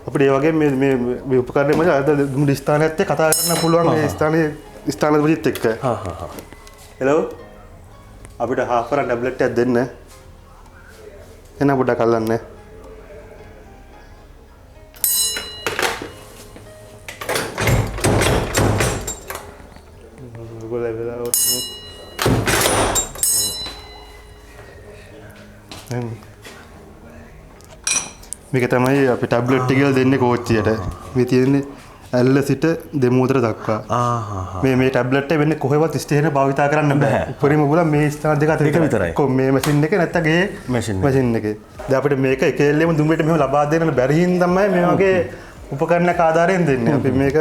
Speaker 4: අපිට ඒ වගේ මේ උපකරණය මත අද දුම්රිය ස්ථානයත් එක්ක කතා කරන්න පුළුවන් මේ ස්ථානයේ ස්ථානාධිපතිත් එක්ක. හෙලෝ අපිට හාෆරන් ටැබ්ලට් එකක් දෙන්න. එන්න පොඩ්ඩක් අල්ලන්න. මේක තමයි අපි ටැබ්ලට් එක කියලා දෙන්නේ කෝච්චියට. මේ තියෙන්නේ ඇල්ල සිට දෙමෝදර දක්වා. මේ ටැබ්ලට් එක වෙන්නේ කොහෙවත් ස්ටේෂන භාවිතා කරන්න බෑ. උඩරිම බුල මේ ස්ථාන දෙක අතර
Speaker 2: විතරයි.
Speaker 4: මේ මැෂින් එක නැත්තම් ගේ මැෂින් එකේ. දැන් අපිට මේක එක එල්ලෙම දුම්රියට මෙහෙම ලබා දෙන්න බැරි හින්දා තමයි මේ වගේ උපකරණයක් ආධාරයෙන් දෙන්නේ. අපි මේක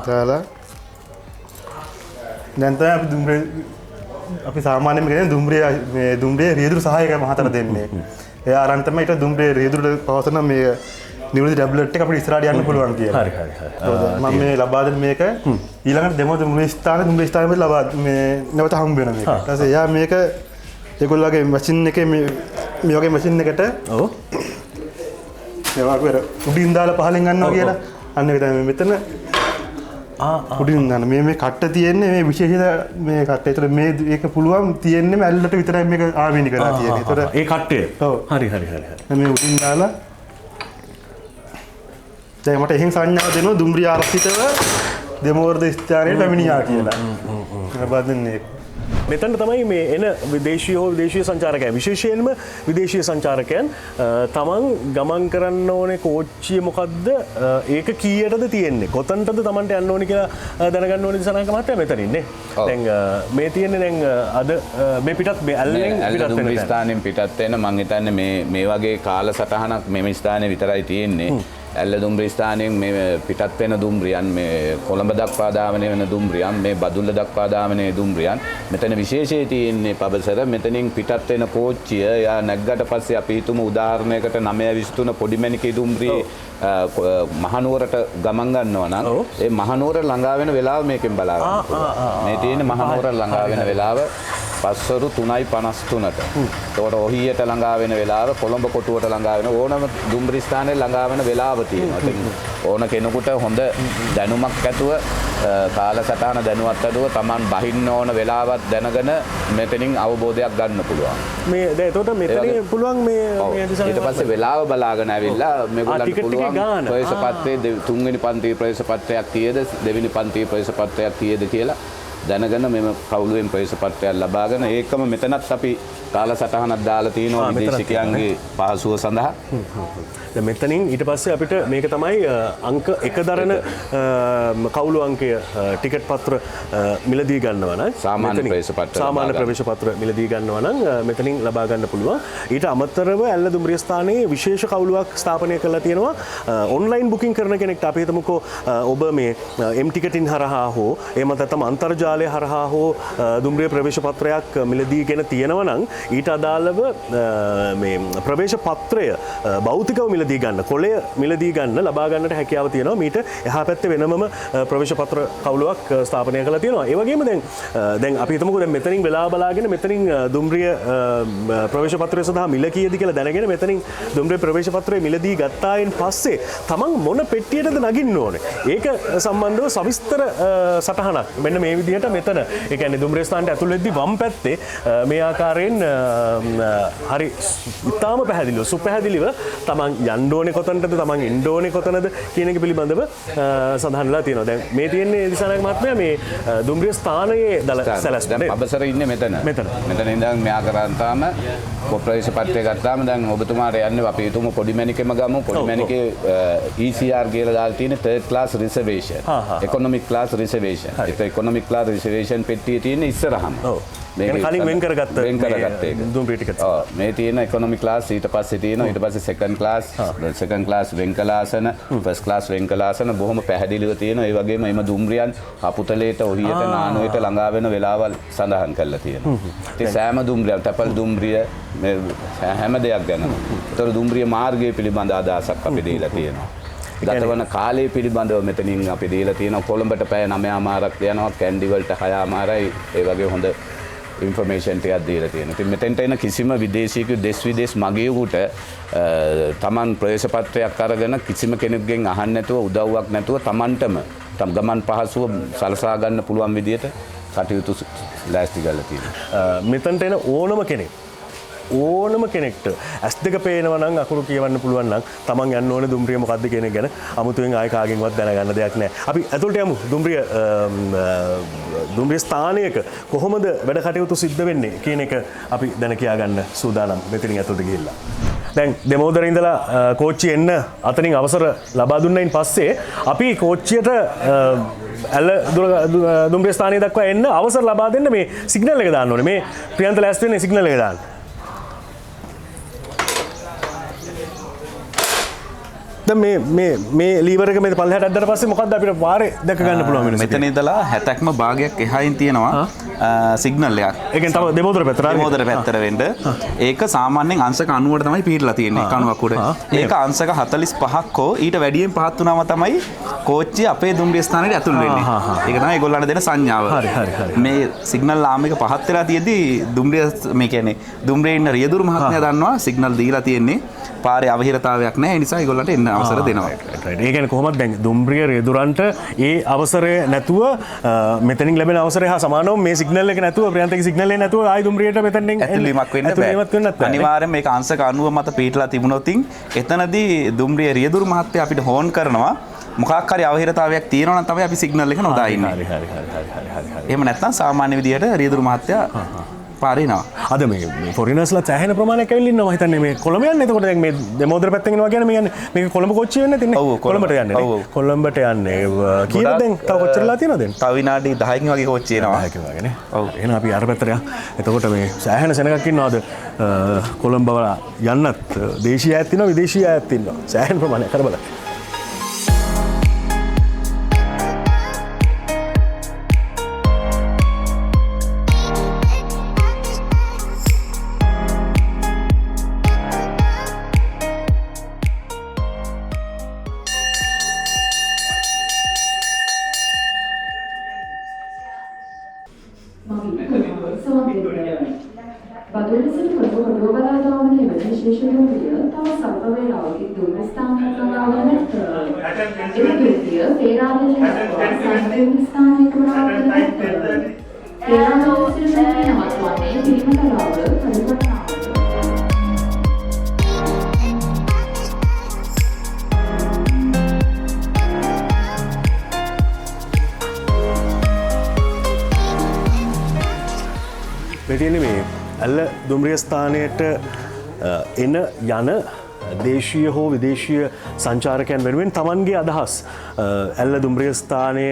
Speaker 4: දාලා දැන් තමයි අපි දුම්රිය අපි සාමාන්‍යයෙන් කියන්නේ දුම්රිය රියදුරු සහායක මහතර දෙන්නේ. එයා අරන් තමයි ඊට දුම්රිය රියදුරට පවසන මේ නිවෘත්ති ටැබ්ලට් එක අපිට ඉස්සරහට යන්න පුළුවන් කියලා.
Speaker 2: හරි.
Speaker 4: මම මේ ලබා දෙන මේක ඊළඟට දෙමළ දුම්රිය ස්ථානයේ ලබා මේ නැවත හම්බ වෙන මේක. ඊට පස්සේ එයා මේක ඒගොල්ලෝගේ මැෂින් එකේ මේ වගේ මැෂින් එකට
Speaker 2: ඔව්
Speaker 4: ඒවා කර උඩින් දාලා පහලෙන් ගන්නවා කියලා අන්න ඒක තමයි මෙතන උඩින් දාන මේ කට්ට තියෙන්නේ මේ විශේෂිත මේ කට්ට. ඒතර මේ ඒක පුළුවන් තියෙන්නේ ඇල්ලට විතරයි මේක ආවේනික කරලා තියෙන්නේ. ඒතර
Speaker 2: ඒ කට්ටය.
Speaker 4: ඔව්
Speaker 2: හරි.
Speaker 4: මේ උඩින් දාලා දැන් මට එහෙන් සංඥාව දෙනවා දුම්රිය ආරක්ෂිතව දෙමෝර්ද ස්ථානයේ පැමිණියා කියලා. බදින්නේ
Speaker 2: මෙතන තමයි මේ එන විදේශීය සංචාරකයන් විශේෂයෙන්ම විදේශීය සංචාරකයන් තමන් ගමන් කරන්න ඕනේ කෝච්චිය මොකද්ද ඒක කීයටද තියෙන්නේ කොතනටද තමන්ට යන්න ඕනේ කියලා දැනගන්න ඕනේ සනංග මහත්තයා මෙතන ඉන්නේ. දැන් මේ තියෙන්නේ දැන් අද මේ පිටත් මේ ඇල්ලෙන් පිටත් වෙන
Speaker 3: ස්ථානෙන් පිටත් වෙන මං හිතන්නේ මේ වගේ කාලසටහනක් මේ ස්ථානේ විතරයි තියෙන්නේ. ඇල්ල දුම්රිය ස්ථානයෙන් මේ පිටත් වෙන දුම්රියන් මේ කොළඹ දක්වා දාමනය වෙන දුම්රියන් මේ බදුල්ල දක්වා දාමනය දුම්රියන් මෙතන විශේෂය තියෙන්නේ පබසර මෙතනින් පිටත් වෙන කෝච්චිය යා නැග්ගට පස්සේ අපි හිතමු උදාහරණයකට 9:23 පොඩිමැණිකේ දුම්රියේ මහනුවරට ගමන් ගන්නවා නම් ඒ මහනුවර ළඟා වෙන වෙලාව මේකෙන් බලා ගන්න. මේ තියෙන්නේ මහනුවර ළඟා වෙන වෙලාව පස්වරු 3:53ට. ඒකට ඔහියට ළඟා වෙන වෙලාව කොළඹ කොටුවට ළඟා වෙන ඕනම දුම්රිය ස්ථානයේ ළඟා වෙන වෙලාව තියෙනවා. ඕන කෙනෙකුට හොඳ දැනුමක් ඇතුව කාලසටහන දැනුවත් ඇතුව Taman බහින්න ඕන වෙලාවක් දැනගෙන මෙතනින් අවබෝධයක් ගන්න පුළුවන්.
Speaker 2: මේ දැන් එතකොට මෙතනින් පුළුවන් මේ
Speaker 3: ඊට පස්සේ වෙලාව බලාගෙන ඇවිල්ලා මේගොල්ලන්ට පුළුවන් ප්‍රවේශ පත්‍රයේ තුන්වෙනි පන්තියේ ප්‍රවේශ පත්‍රයක් තියේද දෙවෙනි පන්තියේ ප්‍රවේශ පත්‍රයක් තියේද කියලා දැනගෙන මෙම කවුළුවෙන් ප්‍රවේශ පත්‍රයක් ලබාගෙන ඒකම මෙතනත් අපි කාලසටහනක් දාලා තිනවා විදේශිකයන්ගේ පහසුව සඳහා.
Speaker 2: දැන් මෙතනින් ඊට පස්සේ අපිට මේක තමයි අංක 1 දරන කවුළු අංකය ටිකට් පත්‍ර මිලදී ගන්නවා නම්
Speaker 3: සාමාන්‍ය ප්‍රවේශ පත්‍ර
Speaker 2: මිලදී ගන්නවා නම් මෙතනින් ලබා ගන්න පුළුවන්. ඊට අමතරව ඇල්ල දුම්රිය ස්ථානයේ විශේෂ කවුළුවක් ස්ථාපනය කරලා තියෙනවා. ඔන්ලයින් බුකින් කරන කෙනෙක්ට අපි හිතමුකෝ ඔබ මේ M ටිකටින් හරහා හෝ එහෙම නැත්නම් අන්තර්ජාලය හරහා හෝ දුම්රිය ප්‍රවේශ පත්‍රයක් මිලදීගෙන තියෙනවා නම් ඊට අදාළව මේ ප්‍රවේශ පත්‍රය භෞතිකව මිලදී ගන්න කොළය මිලදී ගන්න ලබා ගන්නට හැකියාව තියෙනවා. මීට එහා පැත්තේ වෙනමම ප්‍රවේශ පත්‍ර කවුළුවක් ස්ථාපනය කරලා තියෙනවා. ඒ වගේම දැන් අපි හිතමුකෝ දැන් මෙතනින් වෙලා බලාගෙන මෙතනින් දුම්රිය ප්‍රවේශ පත්‍රය සඳහා මිල කීයද කියලා දැනගෙන මෙතනින් දුම්රිය ප්‍රවේශ පත්‍රය මිලදී ගත්තායින් පස්සේ තමන් මොන පෙට්ටියටද නගින්න ඕනේ. ඒක සම්බන්ධව සවිස්තර සටහනක් මෙන්න මේ විදිහට මෙතන ඒ කියන්නේ දුම්රිය ස්ථානට ඇතුල් වෙද්දී වම් පැත්තේ මේ ආකාරයෙන් හරි ඉතාම පැහැදිලිව සුපැහැදිලිව තමන් යන්න ඕනේ කොතනටද තමන් එන්න ඕනේ කොතනද කියන එක පිළිබඳව සඳහන් වෙලා තියෙනවා. දැන් මේ තියෙන්නේ දිසානායක මහත්මයා මේ දුම්රිය ස්ථානයේ දල සැලැස්ම.
Speaker 3: දැන් පබසර ඉන්නේ මෙතන ඉඳන් මෙහා කරාන්තාම ප්‍රවේශ පත්‍රය ගත්තාම දැන් ඔබතුමාට යන්නේ අපි හිතමු පොඩිමැණිකේම ගමු. පොඩිමැණිකේ ECR කියලා දාලා තියෙන third class reservation economic class reservation. ඒක economic class reservation පෙට්ටියේ තියෙන ඉස්සරහම.
Speaker 2: මේක කලින් වෙන් කරගත්ත
Speaker 3: ඒක
Speaker 2: දුම්රිය ටිකට්.
Speaker 3: මේ තියෙන economic class ඊට පස්සේ තියෙනවා ඊට පස්සේ second class වෙන් කළාසන first class වෙන් කළාසන බොහොම පැහැදිලිව තියෙනවා. ඒ වගේම එම දුම්රියන් අපුතලේට ඔහියට නානුවට ළඟා වෙන වෙලාවල් සඳහන් කරලා තියෙනවා. ඉතින් සෑම දුම්රියක් තපල් දුම්රිය මේ හැම දෙයක් ගැන. ඒතර දුම්රිය මාර්ගය පිළිබඳ අදහසක් අපි දීලා තියෙනවා. ගතවන කාලය පිළිබඳව මෙතනින් අපි දීලා තියෙනවා. කොළඹට පැය 9:00ක් යනවා කැන්ඩි වලට 6:00යි. ඒ වගේ හොඳ ඉන්ෆර්මේෂන් ටිකක් දීලා තියෙනවා. ඉතින් මෙතෙන්ට එන කිසිම විදේශියෙකු දෙස් විදේශ මගියෙකුට තමන් ප්‍රවේශ පත්‍රයක් අරගෙන කිසිම කෙනෙකුගෙන් අහන්න නැතුව උදව්වක් නැතුව තමන්ටම ගමන් පහසුව සලසා ගන්න පුළුවන් විදියට කටයුතු ලෑස්ති කරලා තියෙනවා.
Speaker 2: මෙතනට එන ඕනම කෙනෙක්ට ඇස් දෙක පේනවා නම් අකුරු කියවන්න පුළුවන් නම් තමන් යන්න ඕනේ දුම්රිය මොකද්ද කියන එක ගැන අමුතුවෙන් ආයෙ කාගෙන්වත් දැනගන්න දෙයක් නැහැ. අපි ඇතුළට යමු. දුම්රිය ස්ථානයක කොහොමද වැඩ කටයුතු සිද්ධ වෙන්නේ කියන එක අපි දැන කියා ගන්න සූදානම් මෙතනින් ඇතුළට ගිහිල්ලා. දැන් දෙමෝදර ඉඳලා කෝච්චිය එන්න අතනින් අවසර ලබා දුන්නයින් පස්සේ අපි කෝච්චියට ඇල්ල දුම්රිය ස්ථානය දක්වා එන්න අවසර ලබා දෙන්න මේ සිග්නල් එක දාන්න ඕනේ. මේ ප්‍රියන්ත ලෑස්ති වෙන්නේ සිග්නල් එක දාන්න. දැන් මේ ලීවර් එක මේ පල්ලෙහාට ඇද්දාට පස්සේ මොකද්ද අපිට වාරේ දැක ගන්න පුළුවන් වෙන්නේ?
Speaker 5: මෙතන ඉඳලා 70ක්ම භාගයක් එහායින් තියෙනවා සිග්නල් එකක්.
Speaker 2: ඒ කියන්නේ තව දෙමෝදර පැත්තට
Speaker 5: දෙමෝදර පැත්තට වෙන්න. ඒක සාමාන්‍යයෙන් අංශක 90ට තමයි පිටලා තියෙන්නේ කණුවක් උඩ. ඒක අංශක 45ක් හෝ ඊට වැඩියෙන් පහත් වුණාම තමයි කෝච්චිය අපේ දුම්රිය ස්ථානෙට ඇතුල් වෙන්නේ. ඒක තමයි ඒගොල්ලන්ට දෙන සංඥාව. මේ සිග්නල් ලාම් එක පහත් වෙලා තියෙද්දි දුම්රිය මේ කියන්නේ දුම්රියේ ඉන්න රියදුරු මහත්මයා දන්නවා සිග්නල් දීලා තියෙන්නේ. පාරේ අවහිරතාවයක් නැහැ. ඒ නිසා ඒගොල්ලන්ට එන්න අවසර දෙනවා.
Speaker 2: ඒ කියන්නේ කොහොමද දැන් දුම්රිය රියදුරන්ට ඒ අවසරය නැතුව මෙතනින් ලැබෙන අවසරය හා සමානව මේ සිග්නල් එක නැතුව ප්‍රියන්තගේ සිග්නල් එක නැතුව ආයි දුම්රියට මෙතනින්
Speaker 5: ඇතුළීමක් වෙන්න බෑ. අනිවාර්යෙන් මේක අංශක 90 මත පිටලා තිබුණොත් එතනදී දුම්රිය රියදුරු මහත්තයා අපිට හෝන් කරනවා. මොකක් හරි අවහිරතාවයක් තියෙනවා නම් තමයි අපි සිග්නල් එක නොදා ඉන්නේ. හරි. එහෙම නැත්නම් සාමාන්‍ය විදියට රියදුරු මහත්තයා පාරිනවා.
Speaker 2: අද මේ ෆොරිනර්ස්ලා සෑහෙන ප්‍රමාණයක් ඇවිල්ලා ඉන්නවා මම හිතන්නේ මේ කොළඹ යන්නේ. එතකොට දැන් මේ දෙමෝදර පැත්තෙන් එනවා කියන්නේ මේ යන්නේ මේක කොළඹ කොච්චි වෙන්නේ නැතිනේ. කොළඹට යන්නේ. කොළඹට යන්නේ. කීයද දැන් තව කොච්චරලා තියෙනවද දැන්?
Speaker 5: තව විනාඩි 10කින් වගේ කොච්චි එනවා.
Speaker 2: 10කින් වගේ නේ. ඔව්. එහෙනම් අපි අර පැත්තට යමු. එතකොට මේ සෑහෙන සෙනගක් ඉන්නවද කොළඹ යන්නත් දේශීය අයත් ඉන්නවා විදේශීය අයත් ඉන්නවා. සෑහෙන ප්‍රමාණයක් කර බලන්න. මෙතියන්නේ මේ ඇල්ල දුම්රිය ස්ථානයට එන යන දේශීය හෝ විදේශීය සංචාරකයන් වෙනුවෙන් තමන්ගේ අදහස් ඇල්ල දුම්රිය ස්ථානය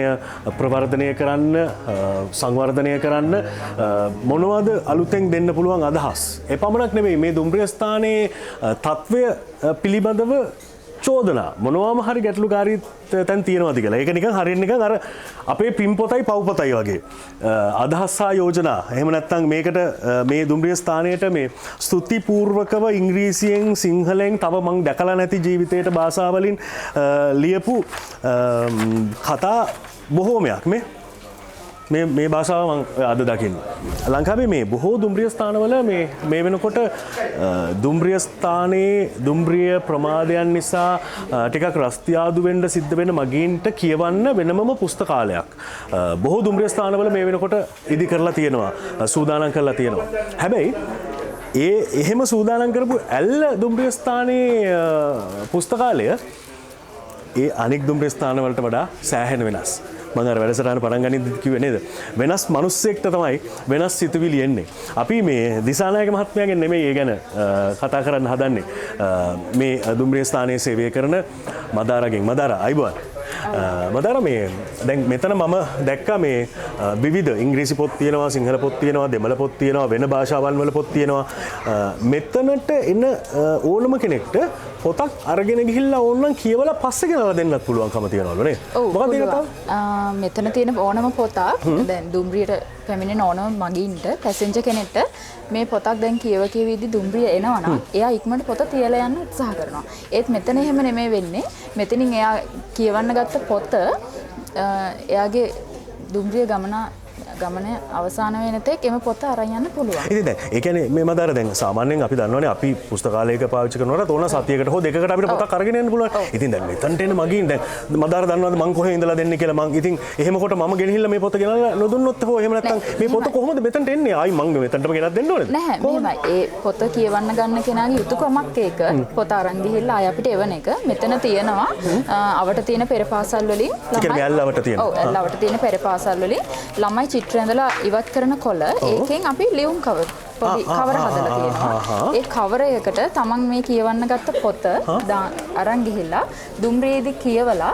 Speaker 2: ප්‍රවර්ධනය කරන්න සංවර්ධනය කරන්න මොනවද අලුතෙන් දෙන්න පුළුවන් අදහස්. එපමණක් නෙවෙයි මේ දුම්රිය ස්ථානයේ තත්ත්වය පිළිබඳව චෝදනා මොනවාම හරි ගැටලුකාරී තැන් තියෙනවාද කියලා. ඒක නිකන් හරියට නිකන් අර අපේ පින්පොතයි පව්පොතයි වගේ අදහස් හා යෝජනා. එහෙම නැත්නම් මේකට මේ දුම්රිය ස්ථානයට මේ ස්තුතිපූර්වකව ඉංග්‍රීසියෙන් සිංහලෙන් තව මං දැකලා නැති ජීවිතයට භාෂාවලින් ලියපු කතා බොහෝමයක් මේ භාෂාව මං අද දකින්න. ලංකාවේ මේ බොහෝ දුම්රිය ස්ථානවල මේ වෙනකොට දුම්රිය ස්ථානයේ දුම්රිය ප්‍රමාදයන් නිසා ටිකක් රස්තියාදු වෙන්න සිද්ධ වෙන මගීන්ට කියවන්න වෙනමම පුස්තකාලයක් බොහෝ දුම්රිය ස්ථානවල මේ වෙනකොට ඉදි කරලා තියෙනවා, සූදානම් කරලා තියෙනවා. හැබැයි එහෙම සූදානම් කරපු ඇල්ල දුම්රිය ස්ථානයේ පුස්තකාලය ඒ අනික් දුම්රිය ස්ථානවලට වඩා සෑහෙන වෙනස්. මම අර වැඩසටහන පටන් ගනිද්දි කිව්වේ නේද? වෙනස් මිනිස්සෙක්ට තමයි වෙනස් සිතුවිලි එන්නේ. අපි මේ දිසානායක මහත්මයාගෙන් නෙමෙයි ඒ ගැන කතා කරන්න හදන්නේ. මේ දුම්රිය ස්ථානයේ සේවය කරන මදාරගෙන්. මදාරා අයිබෝන්. මදාරා මේ දැන් මෙතන මම දැක්කා මේ විවිධ ඉංග්‍රීසි පොත් තියෙනවා, සිංහල පොත් තියෙනවා, දෙමළ පොත් තියෙනවා, වෙන භාෂාවන් වල පොත් තියෙනවා. මෙතනට එන ඕනම කෙනෙක්ට පොතක් අරගෙන ගිහිල්ලා ඕනනම් කියවලා පස්සේ ගෙනලා දෙන්නත් පුළුවන්කම තියෙනවලු නේ. මොකක්ද ඒක තාම?
Speaker 6: මෙතන තියෙන ඕනම පොතක් දැන් දුම්රියට පැමිණෙන ඕනම මගින්ට පැසෙන්ජර් කෙනෙක්ට මේ පොතක් දැන් කියවීදී දුම්රිය එනවා නම් එයා ඉක්මනට පොත තියලා යන්න උත්සාහ කරනවා. ඒත් මෙතන එහෙම නෙමෙයි වෙන්නේ. මෙතනින් එයා කියවන්න ගත්ත පොත එයාගේ දුම්රිය ගමන අවසාන වෙන තෙක් එම පොත අරන් යන්න පුළුවන්.
Speaker 2: ඉතින් දැන් ඒ කියන්නේ මේ මදාර දැන් සාමාන්‍යයෙන් අපි දන්නවනේ අපි පුස්තකාලයක පාවිච්චි කරනකොට තෝරන සතියකට හෝ දෙකකට අපිට පොතක් අරගෙන යන්න පුළුවන්. ඉතින් දැන් මෙතනට එන මගින් දැන් මදාර දන්නවද මං කොහේ ඉඳලා දෙන්නේ කියලා මං ඉතින් එහෙම කොට මම ගෙනහිල්ලා මේ පොත ගෙනල්ලා නොදුන්නොත් හෝ එහෙම නැත්නම් මේ පොත කොහොමද මෙතනට එන්නේ? ආයි මං මෙතනටම ගෙනත් දෙන්න ඕනේද?
Speaker 6: නැහැ මෙහෙමයි. ඒ පොත කියවන්න ගන්න කෙනාගේ යුතුයකමක් ඒක. පොත අරන් ගිහිල්ලා ආයි අපිට එවන එක. මෙතන තියෙනවා අවට තියෙන පෙරපාසල් වලින්
Speaker 2: ළමයි ඇල්ලවට තියෙන.
Speaker 6: ඔව් ඇල්ලවට තියෙන පෙරපාසල් වලින් ළමයි චිත්‍ර ඇඳලා ඉවත් කරන කොළ ඒකෙන් අපි ලියුම් කවර් හදලා තියෙනවා. ඒ කවර එකට තමන් මේ කියවන්න ගත්ත පොත අරන් ගිහිල්ලා දුම්රියේදී කියවලා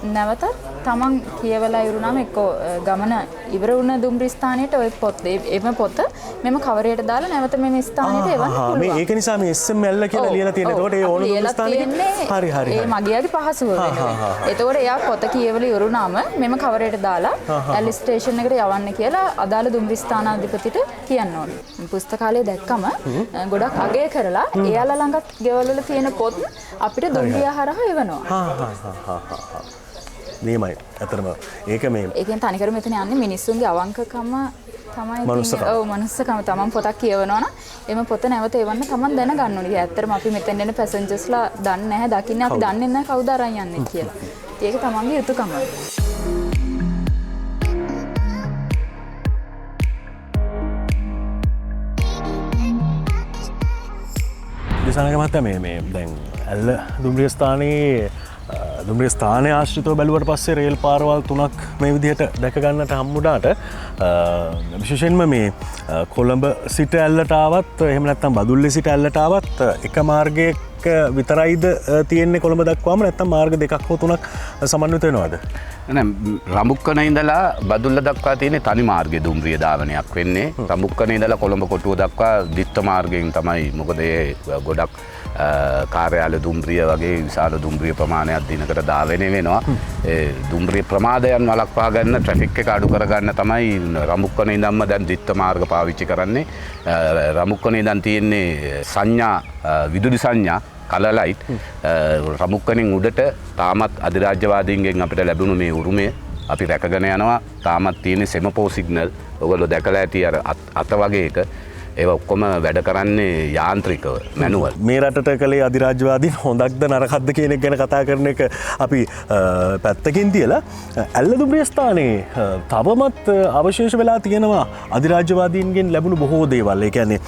Speaker 6: නැවතත් තමන් කියවලා ඉවරුනම එක්කෝ ගමන ඉවර වුණ දුම්රිය ස්ථානයට ওই පොත් එම පොත මෙම කවරයට දාලා නැවත මෙම ස්ථානයට එවන්න පුළුවන්.
Speaker 2: මේ ඒක නිසා මේ SML කියලා ලියලා තියෙන. ඒකට ඒ ඕන දුම්රිය ස්ථානයේ හරි හරි.
Speaker 6: ඒ මගියාගේ පහසුව වෙනවා. එතකොට එයා පොත කියවලා ඉවරුනම මෙම කවරයට දාලා ඇල් ස්ටේෂන් එකට යවන්න කියලා අදාළ දුම්රිය ස්ථානාධිපතිට කියන්න ඕනේ. පුස්තකාලය දැක්කම ගොඩක් අගය කරලා එයාලා ළඟත් ගෙවල් වල තියෙන පොත් අපිට දුම්රිය හරහා එවනවා.
Speaker 2: මේමයි අතරම ඒක මේ
Speaker 6: ඒකෙන් තනිකර මෙතන යන්නේ මිනිස්සුන්ගේ අවංකකම තමයි
Speaker 2: මනුස්සකම.
Speaker 6: ඔව් මනුස්සකම තමන් පොතක් කියවනවා නම් එම පොත නැවත එවන්න තමන් දැනගන්න ඕනේ. ඇත්තටම අපි මෙතෙන් එන පැසෙන්ජර්ස්ලා දන්නේ නැහැ, දකින්නේ අපි දන්නේ නැහැ කවුද අරන් යන්නේ කියලා. ඒක තමන්ගේ යුතුයකම.
Speaker 2: දිසානක මහත්තයා මේ දැන් ඇල්ල දුම්රිය ස්ථානයේ දුම්රිය ස්ථානය ආශ්‍රිතව බැලුවට පස්සේ රේල් පාරවල් 3ක් මේ විදිහට දැක ගන්නට හම්බුණාට විශේෂයෙන්ම මේ කොළඹ සිට ඇල්ලට ආවත් එහෙම නැත්නම් බදුල්ලේ සිට ඇල්ලට ආවත් එක මාර්ගයක විතරයිද තියෙන්නේ කොළඹ දක්වාම නැත්නම් මාර්ග දෙකක් හෝ තුනක් සමන්විත වෙනවද?
Speaker 3: රඹුක්කන ඉඳලා බදුල්ල දක්වා තියෙන තනි මාර්ගයේ දුම්රිය ධාවනයක් වෙන්නේ. රඹුක්කන ඉඳලා කොළඹ කොටුව දක්වා දිත්ත මාර්ගයෙන් තමයි. මොකද ඒ ගොඩක් කාර්යාල දුම්රිය වගේ විශාල දුම්රිය ප්‍රමාණයක් දිනකට ධාවනය වෙනවා. ඒ දුම්රිය ප්‍රමාදයන් වළක්වා ගන්න ට්‍රැෆික් එක අඩු කරගන්න තමයි රඹුක්කන ඉඳන්ම දැන් දිත්ත මාර්ග පාවිච්චි කරන්නේ. රඹුක්කන ඉඳන් තියෙන්නේ සංඥා විදුලි සංඥා කලලයිට් රමුක්කනින් උඩට තාමත් අධිරාජ්‍යවාදීන්ගෙන් අපිට ලැබුණු මේ උරුමය අපි රැකගෙන යනවා. තාමත් තියෙන සෙමපෝ සිග්නල් ඔයගොල්ලෝ දැකලා ඇති අර අත වගේ එක. ඒවා ඔක්කොම වැඩ කරන්නේ යාන්ත්‍රිකව මැනුවල්.
Speaker 2: මේ රටට කළේ අධිරාජ්‍යවාදීන් හොඳක්ද නරකක්ද කියන එක ගැන කතා කරන එක අපි පැත්තකින් තියලා ඇල්ල දුම්රිය ස්ථානයේ තවමත් අවශේෂ වෙලා තියෙනවා අධිරාජ්‍යවාදීන්ගෙන් ලැබුණු බොහෝ දේවල්. ඒ කියන්නේ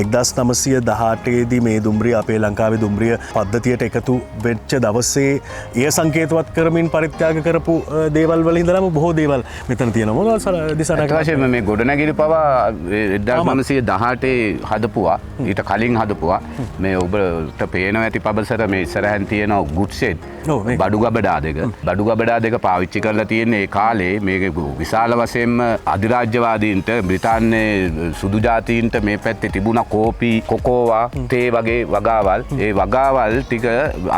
Speaker 2: 1918 දී මේ දුම්රිය අපේ ලංකාවේ දුම්රිය පද්ධතියට එකතු වෙච්ච දවසේ එය සංකේතවත් කරමින් පරිත්‍යාග කරපු දේවල් වල ඉඳලාම බොහෝ දේවල් මෙතන තියෙනවා. මොනවද දිසානක
Speaker 3: වශයෙන් මේ ගොඩනැගිලි පවා 1918 හදපුවා ඊට කලින් හදපුවා. මේ ඔබට පේනවා ඇති පබසර මේ ඉස්සරහින් තියෙන ගුඩ් ෂෙඩ් බඩු ගබඩා දෙක. බඩු ගබඩා දෙක පාවිච්චි කරලා තියෙන ඒ කාලේ මේක විශාල වශයෙන්ම අධිරාජ්‍යවාදීන්ට බ්‍රිතාන්‍යයේ සුදු ජාතීන්ට මේ පැත්තේ තිබුණ කෝපි කොකෝවා තේ වගේ වගාවල්. ඒ වගාවල් ටික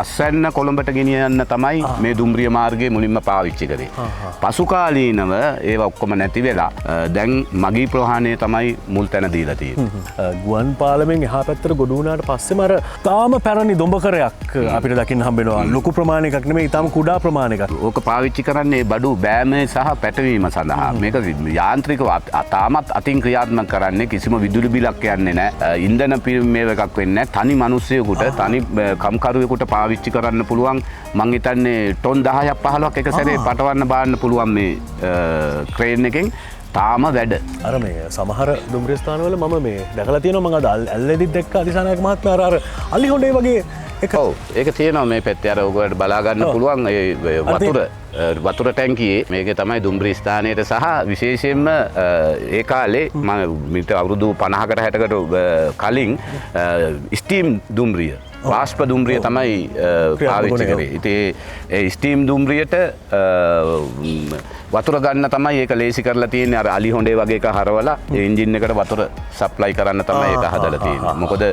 Speaker 3: අස්වැන්න කොළඹට ගෙනියන්න තමයි මේ දුම්රිය මාර්ගයේ මුලින්ම පාවිච්චි කරේ. පසු කාලීනව ඒවා ඔක්කොම නැති වෙලා දැන් මගී ප්‍රවාහනය තමයි මුල් තැන දීලා තියෙන්නේ.
Speaker 2: ගුවන් පාලමෙන් එහා පැත්තට ගොඩ වුණාට පස්සෙම අර තාම පැරණි දොඹකරයක් අපිට දකින්න හම්බෙනවා. ලොකු ප්‍රමාණයකට නෙමෙයි ඊටම කුඩා ප්‍රමාණයකට.
Speaker 3: ඕක පාවිච්චි කරන්නේ බඩු බෑම සහ පැටවීම සඳහා. මේක යාන්ත්‍රිකව තාමත් අතින් ක්‍රියාත්මක කරන්නේ කිසිම විදුලි බිලක් යන්නේ නැහැ. ඉන්ධන මේව එකක් වෙන්නේ නැහැ. තනි මිනිස්සෙකුට තනි කම්කරුවෙකුට පාවිච්චි කරන්න පුළුවන්. මං හිතන්නේ ටොන් 10ක් 15ක් එක සැරේ පටවන්න බාන්න පුළුවන් මේ ක්‍රේන් එකෙන්. තාම වැඩ
Speaker 2: අර මේ සමහර දුම්රිය ස්ථානවල මම මේ දැකලා තියෙනවා. මම අද ඇල්ලෙදිත් දැක්ක අධිසානක මහත්මයා අර අලි හොඬේ වගේ එක.
Speaker 3: ඔව් ඒක තියෙනවා මේ පැත්තේ. අර ඔයගොල්ලන්ට බලා ගන්න පුළුවන් ඒ වතුර ටැංකියේ මේක තමයි දුම්රිය ස්ථානයට සහ විශේෂයෙන්ම ඒ කාලේ මම මිට අවුරුදු 50කට 60කට කලින් ස්ටීම් දුම්රිය වාෂ්ප දුම්රිය තමයි පාවිච්චි කරේ. ඉතින් ඒ ස්ටීම් දුම්රියට වතුර ගන්න තමයි ඒක ලේසි කරලා තියෙන්නේ. අර අලි හොඬේ වගේ එක හරවලා ඒ එන්ජින් එකට වතුර සප්ලයි කරන්න තමයි ඒක හදලා තියෙන්නේ. මොකද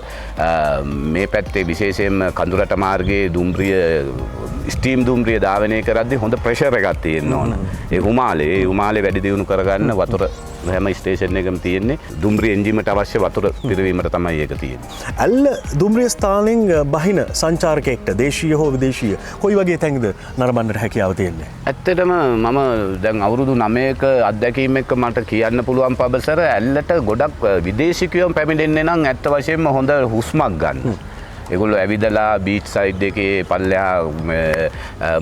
Speaker 3: මේ පැත්තේ විශේෂයෙන්ම කඳුරට මාර්ගයේ දුම්රිය ස්ටීම් දුම්රිය ධාවනය කරද්දී හොඳ ප්‍රෙෂර් එකක් තියෙන්න ඕන. ඒ හුමාලේ වැඩි දියුණු කරගන්න වතුර හැම ස්ටේෂන් එකම තියෙන්නේ. දුම්රිය එන්ජිමට අවශ්‍ය වතුර පිරවීමට තමයි ඒක තියෙන්නේ.
Speaker 2: ඇල්ල දුම්රිය ස්ථානෙන් බහින සංචාරකයෙක්ට දේශීය හෝ විදේශීය කොයි වගේ තැන්ද නරඹන්නට හැකියාව තියෙන්නේ?
Speaker 3: ඇත්තටම මම දැන් අවුරුදු 9ක අත්දැකීම් එක්ක මට කියන්න පුළුවන් පබසර ඇල්ලට ගොඩක් විදේශිකයෝ පැමිණෙන්නේ නම් ඇත්ත වශයෙන්ම හොඳ හුස්මක් ගන්න. ඒගොල්ලෝ ඇවිදලා බීච් සයිඩ් එකේ පල්ලෙහා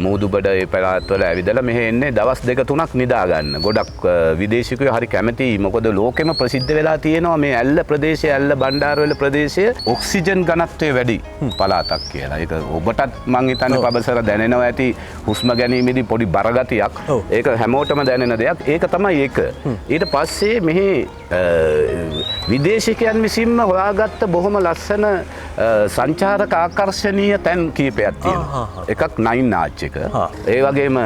Speaker 3: මූදුබඩ ඒ පළාත්වල ඇවිදලා මෙහෙ එන්නේ දවස් 2-3ක් නිදා ගන්න. ගොඩක් විදේශිකයෝ හරි කැමතියි. මොකද ලෝකෙම ප්‍රසිද්ධ වෙලා තියෙනවා මේ ඇල්ල ප්‍රදේශය, ඇල්ල බණ්ඩාරවැල ප්‍රදේශය ඔක්සිජන් ඝනත්වය වැඩි පළාතක් කියලා. ඒක ඔබටත් මං හිතන්නේ පබසර දැනෙනවා ඇති හුස්ම ගැනීමේදී පොඩි බරගතියක්. ඒක හැමෝටම දැනෙන දෙයක්. ඒක තමයි ඒක. ඊට පස්සේ මෙහි විදේශිකයන් විසින්ම හොයාගත්ත බොහොම ලස්සන සංචාරක ආකර්ශනීය තැන් කීපයක් තියෙනවා. එකක් නයින් ආච් එක. ඒ වගේම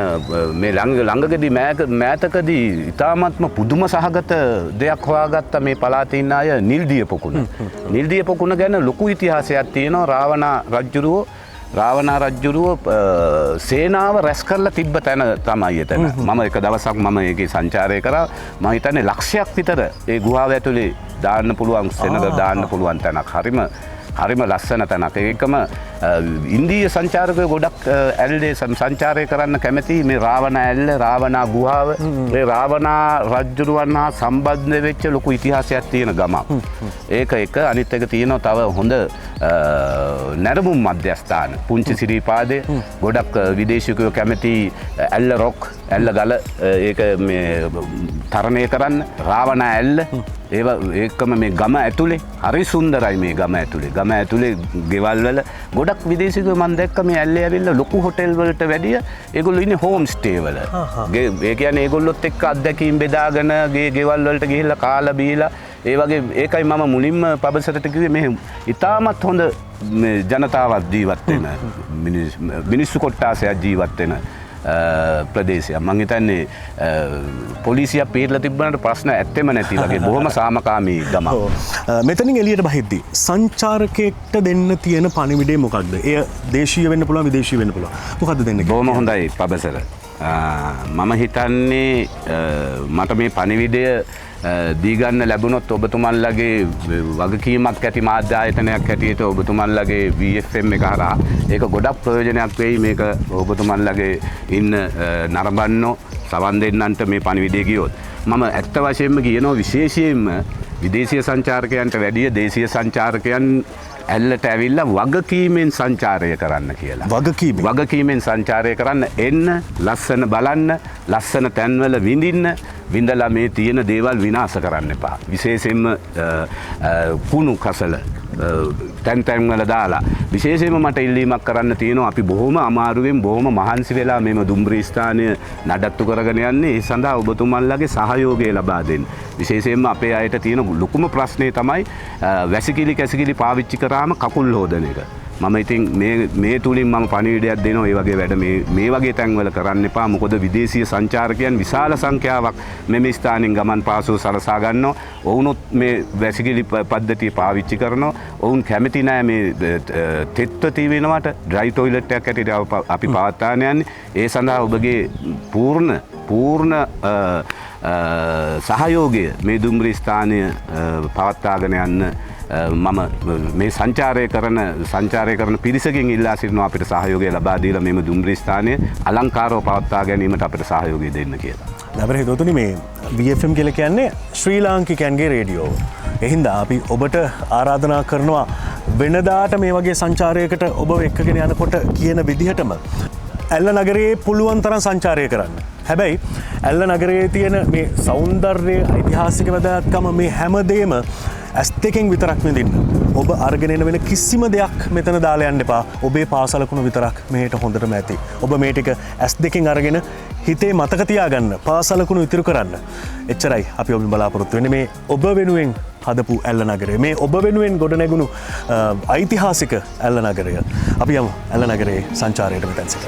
Speaker 3: මේ ළඟකදී මෑතකදී ඉතාමත්ම පුදුම සහගත දෙයක් හොයාගත්ත මේ පළාතේ ඉන්න අය නිල්දිය පොකුණ. නිල්දිය පොකුණ ගැන ලොකු ඉතිහාසයක් තියෙනවා. රාවණා රජ්ජුරුව සේනාව රැස් කරලා තිබ්බ තැන තමයි එතන. මම එක දවසක් මම ඒකේ සංචාරය කරා. මම හිතන්නේ ලක්ෂයක් විතර ඒ ගුහාව ඇතුලේ දාන්න පුළුවන් සෙනඟ දාන්න පුළුවන් තැනක්. හරිම ලස්සන තැනක්. ඒකම ඉන්දීය සංචාරකයෝ ගොඩක් ඇල්ලේ සංචාරය කරන්න කැමති මේ රාවණ ඇල්ල, රාවණා ගුහාව, මේ රාවණා රජුරුවන් හා සම්බන්ධ වෙච්ච ලොකු ඉතිහාසයක් තියෙන ගමක්. ඒක එක. අනිත් එක තියෙනවා තව හොඳ නැරඹුම් මධ්‍යස්ථාන. පුංචි සිරිපාදේ ගොඩක් විදේශිකයෝ කැමති ඇල්ල රොක්, ඇල්ල ගල ඒක මේ තරණය කරන්න. රාවණා ඇල්ල ඒකම මේ ගම ඇතුලේ හරි සුන්දරයි. මේ ගම ඇතුලේ ගෙවල් වල ගොඩක් විදේශිකයෝ මම දැක්ක මේ ඇල්ලේ ඇවිල්ලා ලොකු හොටෙල් වලට වැඩිය ඒගොල්ලෝ ඉන්නේ හෝම් ස්ටේ වල. ඒ කියන්නේ ඒගොල්ලොත් එක්ක අත්දැකීම් බෙදාගෙන ගෙවල් වලට ගිහිල්ලා කාලා බීලා ඒ වගේ ඒකයි මම මුලින්ම පබසරට කිව්වේ මේ ඉතාමත් හොඳ ජනතාවක් ජීවත් වෙන මිනිස්සු කොට්ටාසයක් ජීවත් වෙන ප්‍රදේශයක්. මං හිතන්නේ පොලිසියක් පිටලා තිබ්බනට ප්‍රශ්න ඇත්තෙම නැති වගේ බොහොම සාමකාමී ගමක්.
Speaker 2: මෙතනින් එළියට බහිද්දී සංචාරකයෙක්ට දෙන්න තියෙන පණිවිඩය මොකක්ද? එය දේශීය වෙන්න පුළුවන්, විදේශීය වෙන්න පුළුවන්. මොකද්ද දෙන්නේ?
Speaker 3: බොහොම හොඳයි පබසර. මම හිතන්නේ මට මේ පණිවිඩය දීගන්න ලැබුණොත් ඔබතුමන්ලගේ වගකීමක් ඇති මාධ්‍ය ආයතනයක් හැටියට ඔබතුමන්ලගේ VFM එක හරහා ඒක ගොඩක් ප්‍රයෝජනයක් වෙයි. මේක ඔබතුමන්ලගේ ඉන්න නරඹන්නෝ සවන් දෙන්නන්ට මේ පණිවිඩය ගියොත්. මම ඇත්ත වශයෙන්ම කියනවා විශේෂයෙන්ම විදේශීය සංචාරකයන්ට වැඩිය දේශීය සංචාරකයන් ඇල්ලට ඇවිල්ලා වගකීමෙන් සංචාරය කරන්න කියලා. වගකීමෙන් සංචාරය කරන්න එන්න, ලස්සන බලන්න, ලස්සන තැන්වල විඳින්න, විඳලා මේ තියෙන දේවල් විනාශ කරන්න එපා. විශේෂයෙන්ම කුණු කසල තැන් වල දාලා විශේෂයෙන්ම මට ඉල්ලීමක් කරන්න තියෙනවා. අපි බොහොම අමාරුවෙන් බොහොම මහන්සි වෙලා මේම දුම්රිය ස්ථානය නඩත්තු කරගෙන යන්නේ. ඒ සඳහා ඔබතුමන්ලගේ සහයෝගය ලබා දෙන්න. විශේෂයෙන්ම අපේ අයට තියෙන ලොකුම ප්‍රශ්නේ තමයි වැසිකිලි කැසිකිලි පාවිච්චි කරාම කකුල් හොදන එක. මම ඉතින් මේ තුලින් මම පණිවිඩයක් දෙනවා. ඒ වගේ වැඩ මේ වගේ තැන්වල කරන්න එපා. මොකද විදේශීය සංචාරකයන් විශාල සංඛ්‍යාවක් මෙම ස්ථානින් ගමන් පාසුව සලසා ගන්නවා. ඔවුනොත් මේ වැසිකිලි පද්ධතිය පාවිච්චි කරනවා. ඔවුන් කැමති නෑ මේ තෙත්ව තියෙනවට ඩ්‍රයි ටොයිලට් එකක් ඇටියට අපි පවත්වාගෙන යන්නේ. ඒ සඳහා ඔබගේ පූර්ණ සහයෝගය මේ දුම්රිය ස්ථානය පවත්වාගෙන යන්න මම මේ සංචාරය කරන පිරිසකින් ඉල්ලා සිටිනවා අපිට සහයෝගය ලබා දීලා මේම දුම්රිය ස්ථානය අලංකාරව පවත්වා ගැනීමට අපිට සහයෝගය දෙන්න කියලා.
Speaker 2: නබර හිතතුනි මේ VFM කියලා කියන්නේ ශ්‍රී ලාංකිකයන්ගේ රේඩියෝ. එහින්දා අපි ඔබට ආරාධනා කරනවා වෙනදාට මේ වගේ සංචාරයකට ඔබ එක්කගෙන යනකොට කියන විදිහටම ඇල්ල නගරයේ පුළුවන් තරම් සංචාරය කරන්න. හැබැයි ඇල්ල නගරයේ තියෙන මේ සෞන්දර්ය ඓතිහාසික වැදගත්කම මේ හැමදේම ඇස් දෙකෙන් විතරක් විඳින්න. ඔබ අරගෙන එන වෙන කිසිම දෙයක් මෙතන දාලා යන්න එපා. ඔබේ පාසලකුණු විතරක් මෙහෙට හොඳටම ඇති. ඔබ මේ ටික ඇස් දෙකෙන් අරගෙන හිතේ මතක තියාගන්න. පාසලකුණු ඉතිරි කරන්න. එච්චරයි අපි ඔබෙන් බලාපොරොත්තු වෙන්නේ මේ ඔබ වෙනුවෙන් හදපු ඇල්ල නගරය. මේ ඔබ වෙනුවෙන් ගොඩනැගුණු ඓතිහාසික ඇල්ල නගරය. අපි යමු ඇල්ල නගරයේ සංචාරයට මෙතෙන් සිට.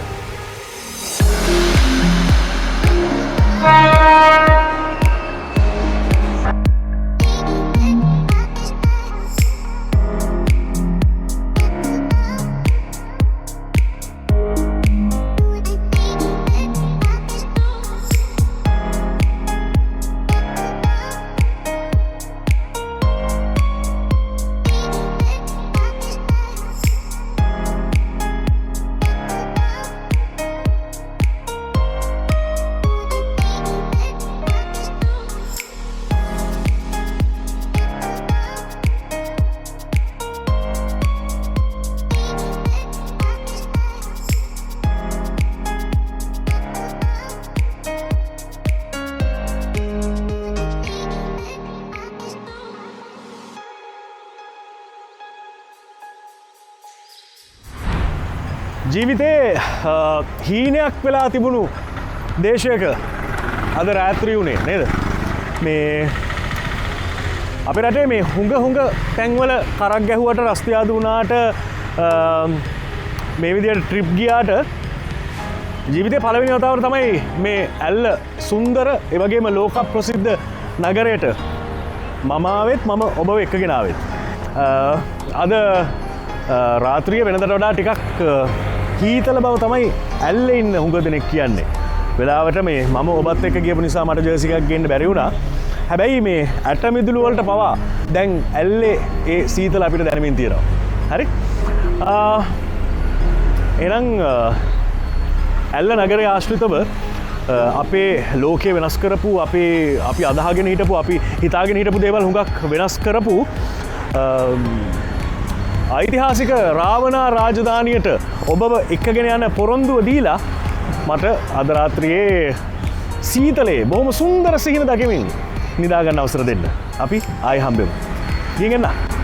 Speaker 2: ජීවිතේ හීනයක් වෙලා තිබුණු දේශයක අද රාත්‍රී වුණේ නේද? මේ අපේ රටේ මේ හුඟ තැන්වල කරක් ගැහුවට රස්තියාදු වුණාට මේ විදියට ට්‍රිප් ගියාට ජීවිතය පළවෙනි වතාවට තමයි මේ ඇල්ල සුන්දර එවගේම ලෝක ප්‍රසිද්ධ නගරයට මමාවෙත් මම ඔබ එක්කගෙනාවෙත්. අද රාත්‍රිය වෙනදට වඩා ටිකක් හීතල බව තමයි ඇල්ල ඉන්න හුඟ දෙනෙක් කියන්නේ. වෙලාවට මේ මම ඔබත් එක්ක ගියපු නිසා මට ජර්සි එකක් ගේන්න බැරි වුණා. හැබැයි මේ ඇටමිදුළු වලට පවා දැන් ඇල්ලේ ඒ සීතල අපිට දැනෙමින් තියෙනවා. හරි? එහෙනම් ඇල්ල නගරයේ ආශ්‍රිතව අපේ ලෝකය වෙනස් කරපු අපි අදහගෙන හිටපු අපි හිතාගෙන හිටපු දේවල් හුඟක් වෙනස් කරපු ඓතිහාසික රාවණා රාජධානියට ඔබව එක්කගෙන යන පොරොන්දුව දීලා මට අද රාත්‍රියේ සීතලේ බොහොම සුන්දර සිහින දකිමින් නිදාගන්න අවසර දෙන්න. අපි ආයෙ හම්බෙමු. ගිහින් එන්න.